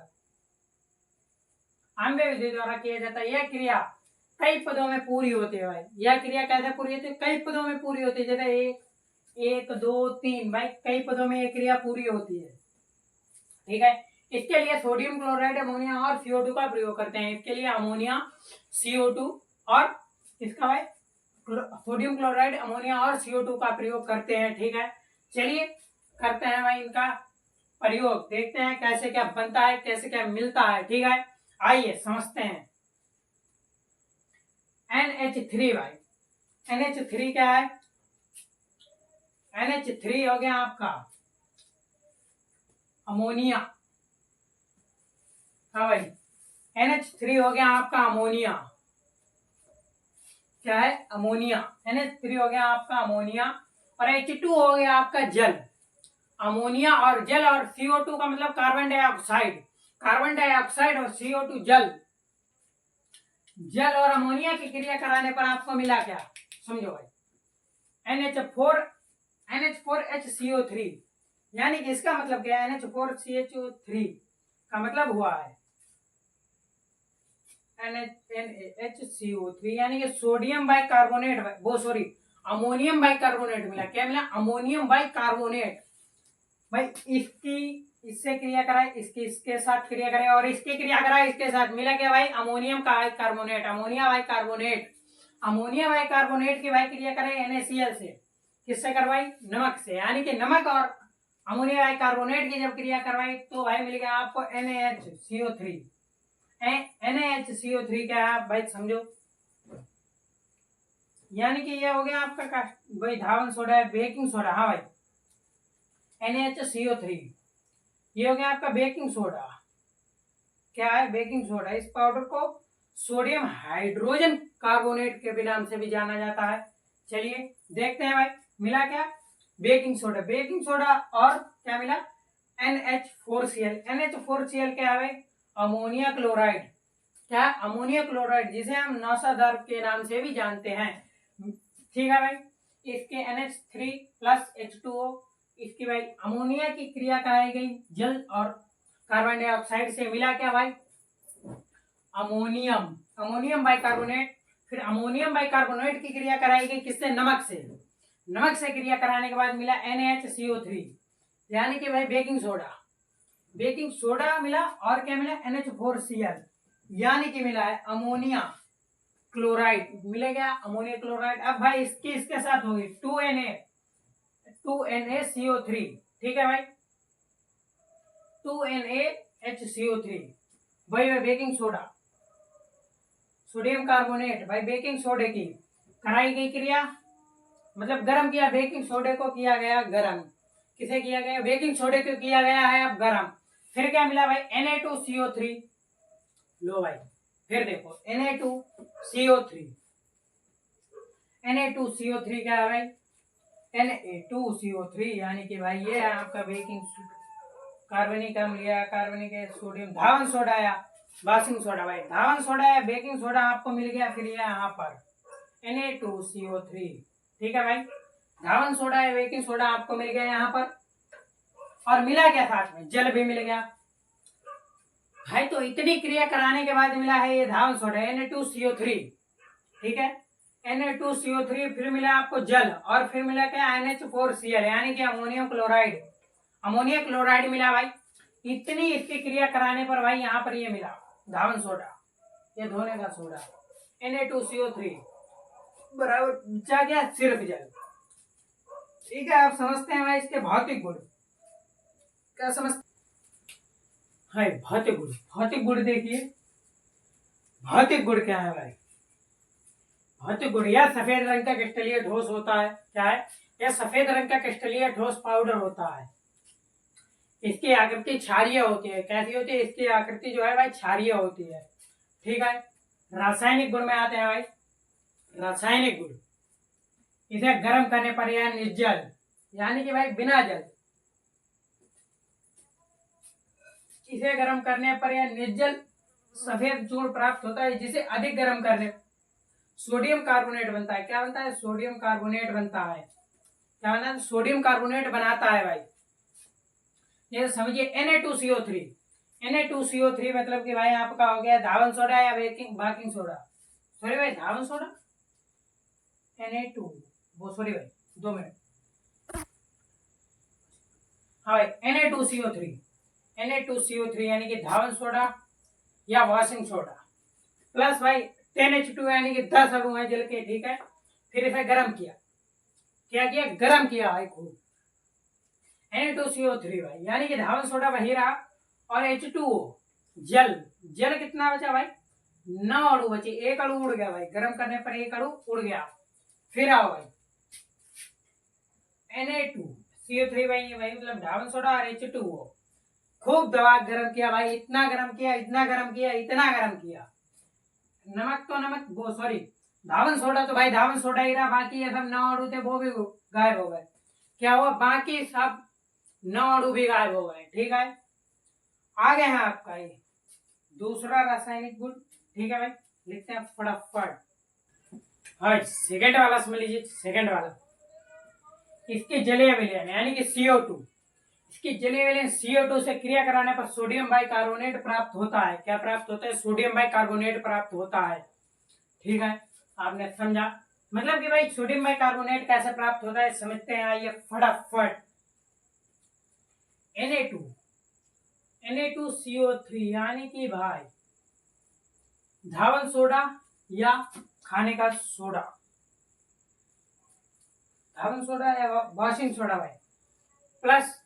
किया जाता है। यह क्रिया कई पदों में पूरी होती है भाई। यह क्रिया कैसे पूरी होती है? कई पदों में पूरी होती है। जैसे 1 2 3 भाई, कई पदों में यह क्रिया पूरी होती है। ठीक है, इसके लिए सोडियम क्लोराइड, अमोनिया और CO2 का प्रयोग करते हैं। इसके लिए अमोनिया, CO2 और इसका भाई सोडियम क्लोराइड, अमोनिया और CO2 का प्रयोग करते हैं। ठीक है, चलिए करते हैं भाई इनका प्रयोग, देखते हैं कैसे क्या बनता है, कैसे क्या मिलता है। ठीक है, आइए समझते हैं। NH3 भाई, NH3 क्या है? NH3 हो गया आपका अमोनिया। हाँ भाई, NH3 हो गया आपका अमोनिया। क्या है? अमोनिया। NH3 हो गया आपका अमोनिया और H2 हो गया आपका जल। अमोनिया और जल और CO2 का मतलब कार्बन डाइऑक्साइड और CO2 जल और अमोनिया की क्रिया कराने पर आपको मिला क्या? समझो भाई, NH4HCO3, यानी कि इसका मतलब क्या है? NH4CHO3 का मतलब हुआ है NaHCO3, यानी कि सोडियम बाइकार्बोनेट, अमोनियम बाइकार्बोनेट मिला। क्या मिला? अमोनियम बाइकार्बोनेट भाई। इससे क्रिया कराए, इसके साथ क्रिया करे और इसकी क्रिया कराए इसके साथ, मिला क्या भाई? Ammonia bicarbonate. अमोनिया बाइकार्बोनेट की भाई क्रिया करें NaCl से, किससे करवाई? नमक से। यानी कि नमक और अमोनिया बाइकार्बोनेट की जब क्रिया करवाई तो भाई मिल गया आपको NaHCO3। NaHCO3 क्या है भाई समझो, यानी कि ये हो गया आपका भाई धावन सोडा है, बेकिंग सोडा। हाँ भाई NaHCO3 ये हो गया आपका बेकिंग सोडा। क्या है? Baking soda. इस पाउडर को सोडियम हाइड्रोजन कार्बोनेट के भी नाम से भी जाना जाता है। चलिए देखते हैं भाई मिला क्या? Baking soda. बेकिंग सोडा और क्या मिला? NH4Cl। NH4Cl क्या है भाई? Ammonia chloride. क्या? अमोनिया क्लोराइड, जिसे हम नौसा द्रव के नाम से भी जानते हैं। ठीक है भाई। इसके NH3 प्लस H2O, इसकी भाई अमोनिया की क्रिया कराई गई जल और कार्बन डाइऑक्साइड से, मिला क्या भाई? अमोनियम। Ammonium bicarbonate. फिर अमोनियम बाइकार्बोनेट की क्रिया कराई गई किससे? नमक से। नमक से क्रिया कराने के बाद मिला NaHCO3, यानी कि भाई बेकिंग सोडा। बेकिंग सोडा मिला और क्या मिला? NH4Cl, यानी कि मिला है अमोनिया क्लोराइड। मिलेगा अमोनिया क्लोराइड। अब भाई इसकी इसके साथ होगी 2NaCO3। ठीक है भाई, 2NaHCO3 भाई बेकिंग सोडा, सोडियम कार्बोनेट। भाई बेकिंग सोडे की कराई गई क्रिया, मतलब गर्म किया बेकिंग सोडे को, किया गया गर्म। किसे किया गया? बेकिंग सोडे को किया गया है अब गर्म। फिर क्या मिला भाई? Na2CO3। लो भाई फिर देखो Na2CO3। Na2CO3 क्या है भाई? Na2CO3 यानी कि भाई ये है आपका बेकिंग कार्बनिक अम्ल या कार्बनिक सोडियम धावन सोडा या बेकिंग सोडा। भाई धावन सोडा या बेकिंग सोडा आपको मिल गया। फिर ये यहाँ पर Na2CO3। ठीक है भाई, धावन सोडा या बेकिंग सोडा आपको मिल गया यहाँ पर। और मिला क्या साथ में? जल भी मिल गया भाई। तो इतनी क्रिया कराने के बाद मिला है ये धावन सोडा Na2CO3। ठीक है, Na2CO3। फिर मिला आपको जल, और फिर मिला क्या? NH4Cl, यानी कि अमोनियम क्लोराइड। अमोनिया क्लोराइड मिला भाई। इतनी इसकी क्रिया कराने पर भाई यहाँ पर ये मिला धावन सोडा, ये धोने का सोडा Na2CO3 बराबर बचा गया सिर्फ जल। ठीक है, आप समझते हैं भाई इसके भौतिक गुण? क्या समझते? हाँ भौतिक गुण। भौतिक गुण देखिए, भौतिक गुण क्या है भाई? भौतिक गुण, यह सफेद रंग का क्रिस्टलीय ठोस होता है। क्या है? यह सफेद रंग का क्रिस्टलीय ठोस पाउडर होता है। इसकी आकृति क्षारीय होती है। कैसी होती है? इसकी आकृति जो है भाई क्षारीय होती है। ठीक है, रासायनिक गुण में आते हैं भाई। रासायनिक गुण, इसे गर्म करने पर यह निर्जल, यानी कि भाई बिना जल, इसे गर्म करने पर यह निर्जल सफेद चूर्ण प्राप्त होता है, जिसे अधिक गर्म करने सोडियम कार्बोनेट बनता है। क्या बनता है? सोडियम कार्बोनेट बनता है। क्या बनता है? सोडियम कार्बोनेट बनाता है भाई। ये समझिए Na2CO3। Na2CO3 मतलब कि भाई आपका हो गया धावन सोडा या बेकिंग सोडा। सॉरी भाई धावन सोडा Na2, वो सॉरी भाई 2 मिनट। हाँ भाई Na2CO3। Na2CO3 यानी कि धावन सोडा या वॉशिंग सोडा प्लस भाई 10H2 यानी कि 10 अणु है जल के। ठीक है, फिर इसे गर्म किया। क्या किया? गर्म किया भाई खूब। Na2CO3 भाई, यानी कि धावन सोडा वही रहा, और H2O जल। जल कितना बचा भाई? 9 अणु बचे। एक अणु उड़ गया भाई, गर्म करने पर एक अणु उड़ गया। फिर आओ भाई Na2CO3 भाई, वही मतलब धावन सोडा और H2O खूब दबा गर्म किया भाई। इतना गर्म किया, इतना गर्म किया, इतना गर्म किया। नमक तो नमक, वो सॉरी धावन सोडा तो भाई धावन सोडा ही रहा, बाकी ये सब 9 अणु थे वो भी गायब हो गए। क्या हुआ? बाकी सब 9 अणु भी गायब हो गए। ठीक है, आगे है आपका ये दूसरा रासायनिक गुण। ठीक है भाई, लिखते हैं फटाफट। हाँ सेकेंड वाला समझ लीजिए। सेकेंड वाला, इसके जलीय विलयन यानी कि CO2। इसकी जलीय विलयन CO2 से क्रिया कराने पर सोडियम बाइकार्बोनेट प्राप्त होता है। क्या प्राप्त होता है? सोडियम बाइकार्बोनेट प्राप्त होता है। ठीक है, आपने समझा? मतलब कि भाई सोडियम बाइकार्बोनेट कैसे प्राप्त होता है समझते हैं, आइए फटाफट। Na2CO3 यानी कि भाई धावन सोडा या खाने का सोडा, धावन सोडा या वॉशिंग सोडा भाई, प्लस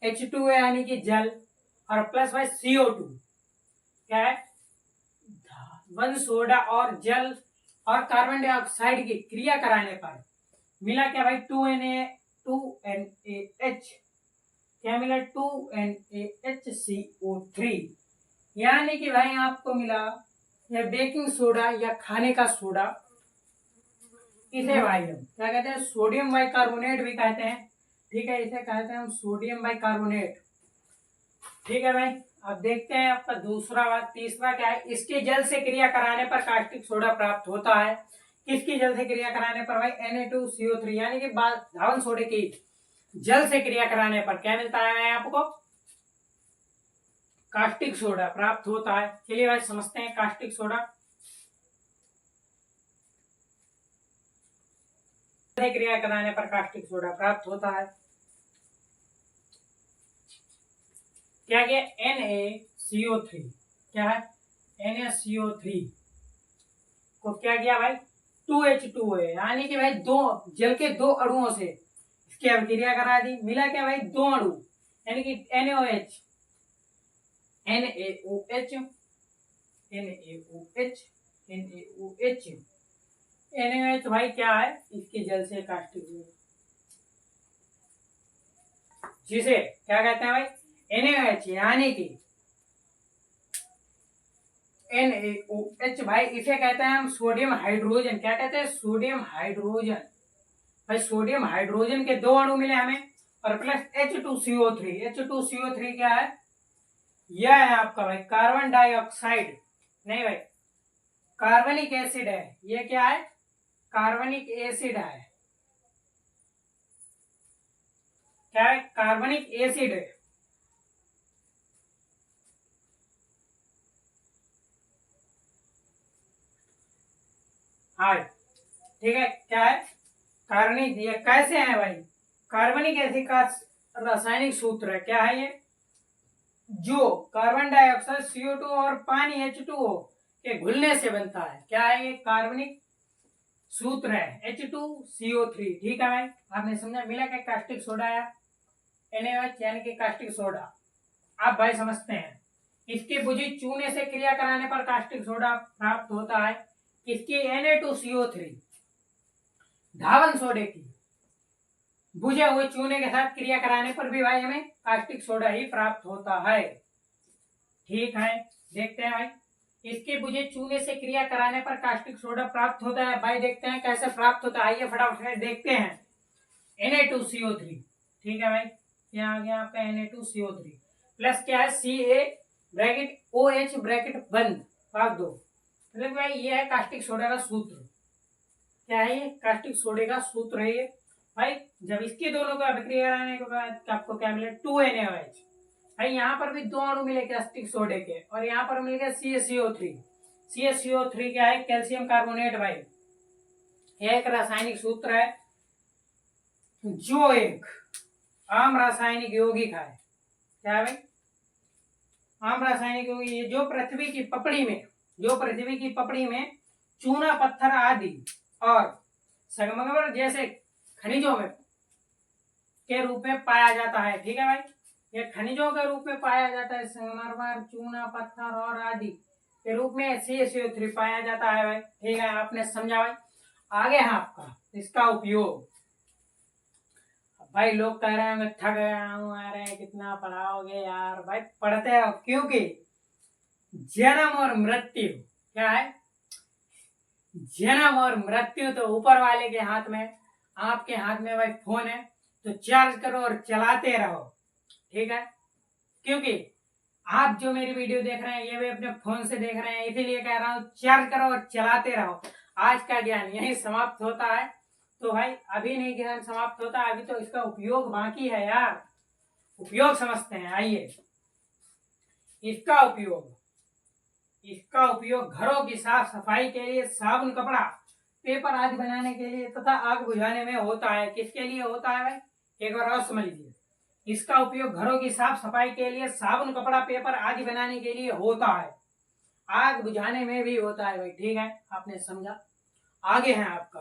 H2 यानी कि जल, और प्लस भाई CO2, क्या है, धावन सोडा और जल और कार्बन डाइऑक्साइड की क्रिया कराने पर मिला क्या भाई, 2NaH, क्या मिला, 2NaHCO3, यानी कि भाई आपको मिला या बेकिंग सोडा या खाने का सोडा, इसे भाई हम क्या कहते हैं, सोडियम बाइकार्बोनेट भी कहते हैं, ठीक है, इसे कहते हैं हम सोडियम बाइकार्बोनेट, ठीक है भाई। अब देखते हैं आपका दूसरा बात, तीसरा क्या है, इसके जल से क्रिया कराने पर कास्टिक सोडा प्राप्त होता है। किसकी जल से क्रिया कराने पर भाई, Na2CO3, यानी कि धावन सोडे की जल से क्रिया कराने पर क्या मिलता है आपको, कास्टिक सोडा प्राप्त होता है। चलिए भाई समझते हैं कास्टिक सोडा से क्रिया कराने पर कास्टिक सोडा प्राप्त होता है। क्या किया, NaCO3, क्या है, NaCO3 को क्या किया भाई, 2H2 है, यानी कि भाई दो जल के दो अणुओं से इसकी अभिक्रिया करा दी, मिला क्या भाई, दो अणु, यानी कि NaOH, NaOH, NaOH, NaOH, NaOH भाई क्या है, इसके जल से कास्टिक, जिसे क्या कहते हैं भाई, NaOH, यानी कि NaOH भाई इसे कहते हैं हम सोडियम हाइड्रोजन, क्या कहते हैं, सोडियम हाइड्रोजन, भाई सोडियम हाइड्रोजन के दो अणु मिले हमें, और प्लस H2CO3, H2CO3 क्या है, यह है आपका भाई कार्बन डाइऑक्साइड, नहीं भाई कार्बनिक एसिड है, ये क्या है, कार्बनिक एसिड है, क्या है, कार्बनिक एसिड है, हाँ ठीक है, क्या है, कार्बनिक, ये कैसे है भाई, कार्बनिक एसिड का रासायनिक सूत्र है, क्या है ये, जो कार्बन डाइऑक्साइड CO2 और पानी H2O के घुलने से बनता है, क्या है ये, कार्बनिक सूत्र है H2CO3, ठीक है भाई, आपने समझा, मिला क्या, कास्टिक सोडा या NaOH यानी कि कास्टिक सोडा। आप भाई समझते हैं, इसके बुझे चूने से क्रिया कराने पर कास्टिक सोडा प्राप्त होता है, किसकी, Na2CO3, धावन सोडे की बुझे हुए चूने के साथ क्रिया कराने पर भी भाई हमें कास्टिक सोडा ही प्राप्त होता है, ठीक है। देखते हैं भाई, इसके बुझे चूने से क्रिया कराने पर कास्टिक सोडा प्राप्त होता है, भाई देखते हैं कैसे प्राप्त होता है, आइए फटाफट देखते हैं। Na2CO3, ठीक है भाई, यहाँ आ गया आपका Na2CO3 प्लस क्या है, Ca ब्रैकेट OH ब्रैकेट बंद भाग दो, मतलब भाई ये है कास्टिक सोडा का सूत्र, क्या है ये, कास्टिक सोडे का सूत्र है ये भाई। जब इसके दोनों को अभिक्रिया कराने के बाद आपको क्या मिले, 2NaOH, भाई यहाँ पर भी दो अणु मिले कास्टिक सोडे के, और यहाँ पर मिल गया CaCO3, CaCO3 क्या है, कैल्शियम कार्बोनेट भाई, यह एक रासायनिक सूत्र है जो एक आम रासायनिक यौगिक है, क्या है भाई, आम रासायनिक यौगिक, ये जो पृथ्वी की पपड़ी में चूना पत्थर आदि और संगमरमर जैसे खनिजों में के रूप में पाया जाता है, ठीक है भाई, ये खनिजों के रूप में पाया जाता है, संगमरमर, चूना पत्थर और आदि के रूप में CaCO3 पाया जाता है भाई, ठीक है, आपने समझा भाई। आगे है आपका इसका उपयोग, भाई लोग कह रहे हैं मैं थक गया हूँ, आ रहे हैं कितना पढ़ाओगे यार, भाई पढ़ते हो, क्योंकि जन्म और मृत्यु क्या है, जन्म और मृत्यु तो ऊपर वाले के हाथ में, आपके हाथ में भाई फोन है, तो चार्ज करो और चलाते रहो, ठीक है, क्योंकि आप जो मेरी वीडियो देख रहे हैं ये भी अपने फोन से देख रहे हैं, इसीलिए कह रहा हूँ चार्ज करो और चलाते रहो। आज का ज्ञान यही समाप्त होता है, तो भाई अभी नहीं ज्ञान समाप्त होता, अभी तो इसका उपयोग बाकी है यार, उपयोग समझते हैं, आइए। इसका उपयोग घरों की साफ सफाई के लिए, साबुन, कपड़ा, पेपर आदि बनाने के लिए तथा आग बुझाने में होता है। किसके लिए होता है भाई, एक बार और समझ लीजिए, इसका उपयोग घरों की साफ सफाई के लिए, साबुन, कपड़ा, पेपर आदि बनाने के लिए होता है, आग बुझाने में भी होता है भाई, ठीक है, आपने समझा। आगे है आपका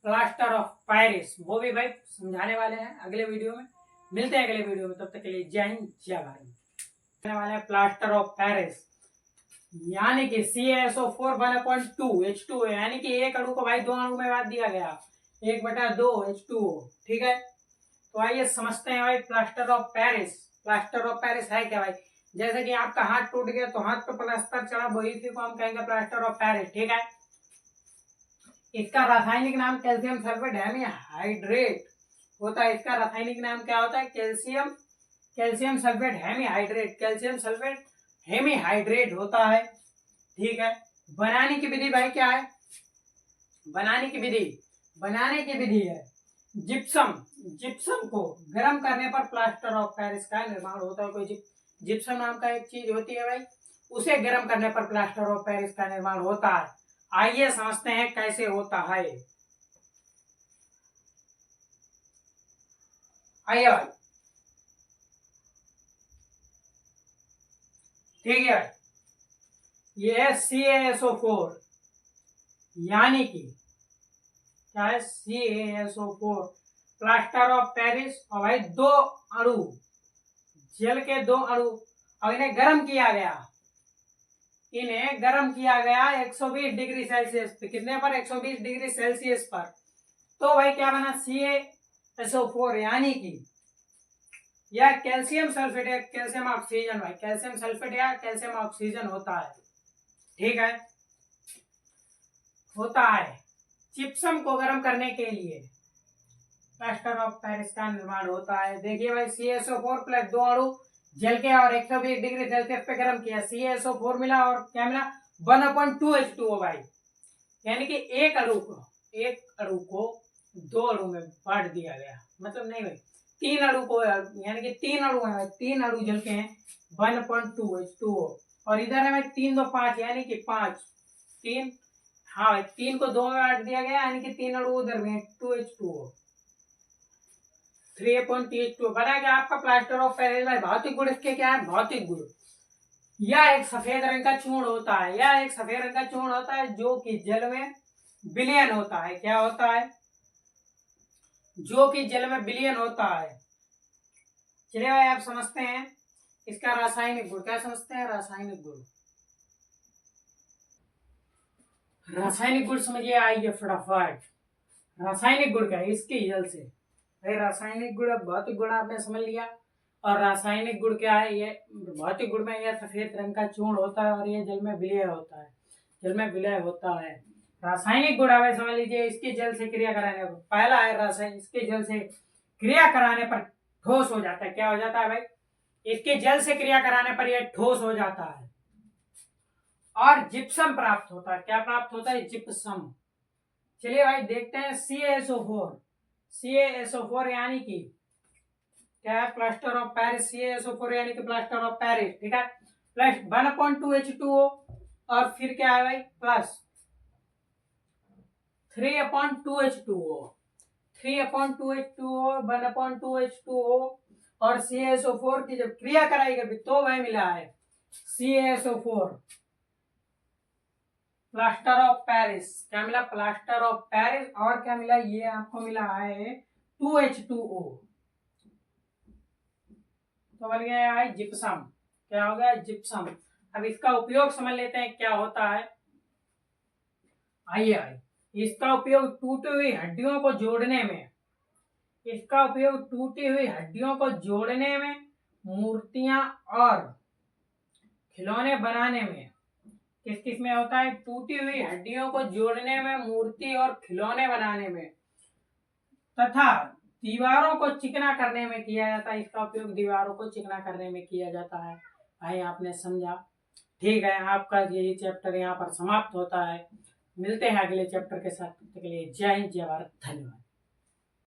प्लास्टर ऑफ पेरिस, वो भी भाई समझाने वाले हैं अगले वीडियो में। मिलते हैं अगले वीडियो में, तब तक के लिए जय हिंद जय भारत। वाले हैं प्लास्टर ऑफ पेरिस, यानी कि CaSO4 1/2 H2O, यानी कि एक अणु को भाई दो अणु में बांट दिया गया, 1/2 H2O, ठीक है। तो आइए समझते हैं भाई plaster of Paris. Plaster of Paris है क्या भाई? जैसे कि आपका हाथ टूट गया तो हाथ पे प्लास्टर चढ़ा, वही को हम कहेंगे प्लास्टर ऑफ पेरिस, ठीक है। इसका रासायनिक नाम कैल्शियम सल्फेट हेमीहाइड्रेट होता है। इसका रासायनिक नाम क्या होता है? Calcium sulphate hemihydrate, calcium sulphate hemihydrate होता है, ठीक है। बनाने की विधि भाई क्या है? बनाने की विधि है जिप्सम को गर्म करने पर प्लास्टर ऑफ पेरिस का निर्माण होता है। कोई जिप्सम नाम का एक चीज होती है भाई, उसे गर्म करने पर प्लास्टर ऑफ पेरिस का निर्माण होता है। आइए समझते हैं कैसे होता है। आइए भाई, ठीक है, ये है CaSO4, यानी कि क्या है? CaSO4 प्लास्टर ऑफ पेरिस, और भाई दो अणु, जल के दो अणु, और इन्हें गर्म किया गया 120 डिग्री सेल्सियस पे। कितने पर? 120 डिग्री सेल्सियस पर। तो भाई क्या बना? CaSO4, यानी कि यह कैल्शियम सल्फेट या कैल्शियम ऑक्सीजन, भाई कैल्शियम सल्फेट या कैल्शियम ऑक्सीजन होता है, ठीक है, होता है। जिप्सम को गर्म करने के लिए प्लास्टर ऑफ पेरिस का निर्माण होता है। देखिए भाई, CaSO4 प्लस दो अणु जल के और 120 डिग्री सेल्सियस पे गर्म किया, CaSO4 मिला, और क्या मिला? 1/2 H2O भाई, यानी कि एक अणु को दो अणु में बांट दिया गया, मतलब नहीं भाई, तीन अणु को, यानी कि तीन अणु जल के हैं 1/2 H2O, और इधर है भाई 3 2 5, यानी कि 5 3, हाँ भाई 3 को 2 में बांट दिया गया, यानी कि तीन अणु उधर में 2H2O, 3/2 बना गया आपका प्लास्टर ऑफ पेरिस। भाई भौतिक गुण इसके क्या है? भौतिक गुण, यह एक सफेद रंग का चूर्ण होता है, जो कि जल में विलयन होता है। क्या होता है? जो कि जल में विलयन होता है। चलिए भाई, आप समझते हैं इसका रासायनिक गुण। क्या समझते हैं? रासायनिक गुण समझिए, आइए फटाफट। रासायनिक गुण क्या है? इसके जल से भाई, रासायनिक गुण, भौतिक गुण आपने समझ लिया, और रासायनिक गुण क्या है? ये भौतिक गुण में यह सफेद रंग का चूर्ण होता है, और ये जल में विलय होता है। रासायनिक गुण आप समझ लीजिए, इसके जल से क्रिया कराने पर, पहला है रासायनिक, इसके जल से क्रिया कराने पर ठोस हो जाता है। क्या हो जाता है भाई? इसके जल से क्रिया कराने पर यह ठोस हो जाता है, और जिप्सम प्राप्त होता है। क्या प्राप्त होता है? जिप्सम। चलिए भाई देखते हैं CaSO4, यानी कि क्या है? Plaster of Paris. CaSO4 यानी कि प्लास्टर ऑफ पेरिस, ठीक है, प्लस 1/2 H2O, और फिर क्या है भाई? प्लस 3/2 H2O, 1/2 H2O, और CaSO4 की जब क्रिया कराई गई तो वह मिला है CaSO4 प्लास्टर ऑफ पेरिस। क्या मिला? प्लास्टर ऑफ पेरिस, और क्या मिला? ये आपको मिला है 2H2O, तो बन गया है जिप्सम। क्या हो गया? जिप्सम। अब इसका उपयोग समझ लेते हैं क्या होता है। आइए भाई, इसका उपयोग टूटी हुई हड्डियों को जोड़ने में, मूर्तियां और खिलौने बनाने में। किस में होता है? टूटी हुई हड्डियों को जोड़ने में, मूर्ति और खिलौने बनाने में, तथा दीवारों को चिकना करने में किया जाता है। इसका उपयोग दीवारों को चिकना करने में किया जाता है। भाई आपने समझा? ठीक है, आपका ये चैप्टर यहाँ पर समाप्त होता है। मिलते हैं अगले चैप्टर के साथ, तब तक के लिए जय हिंद जय भारत, धन्यवाद।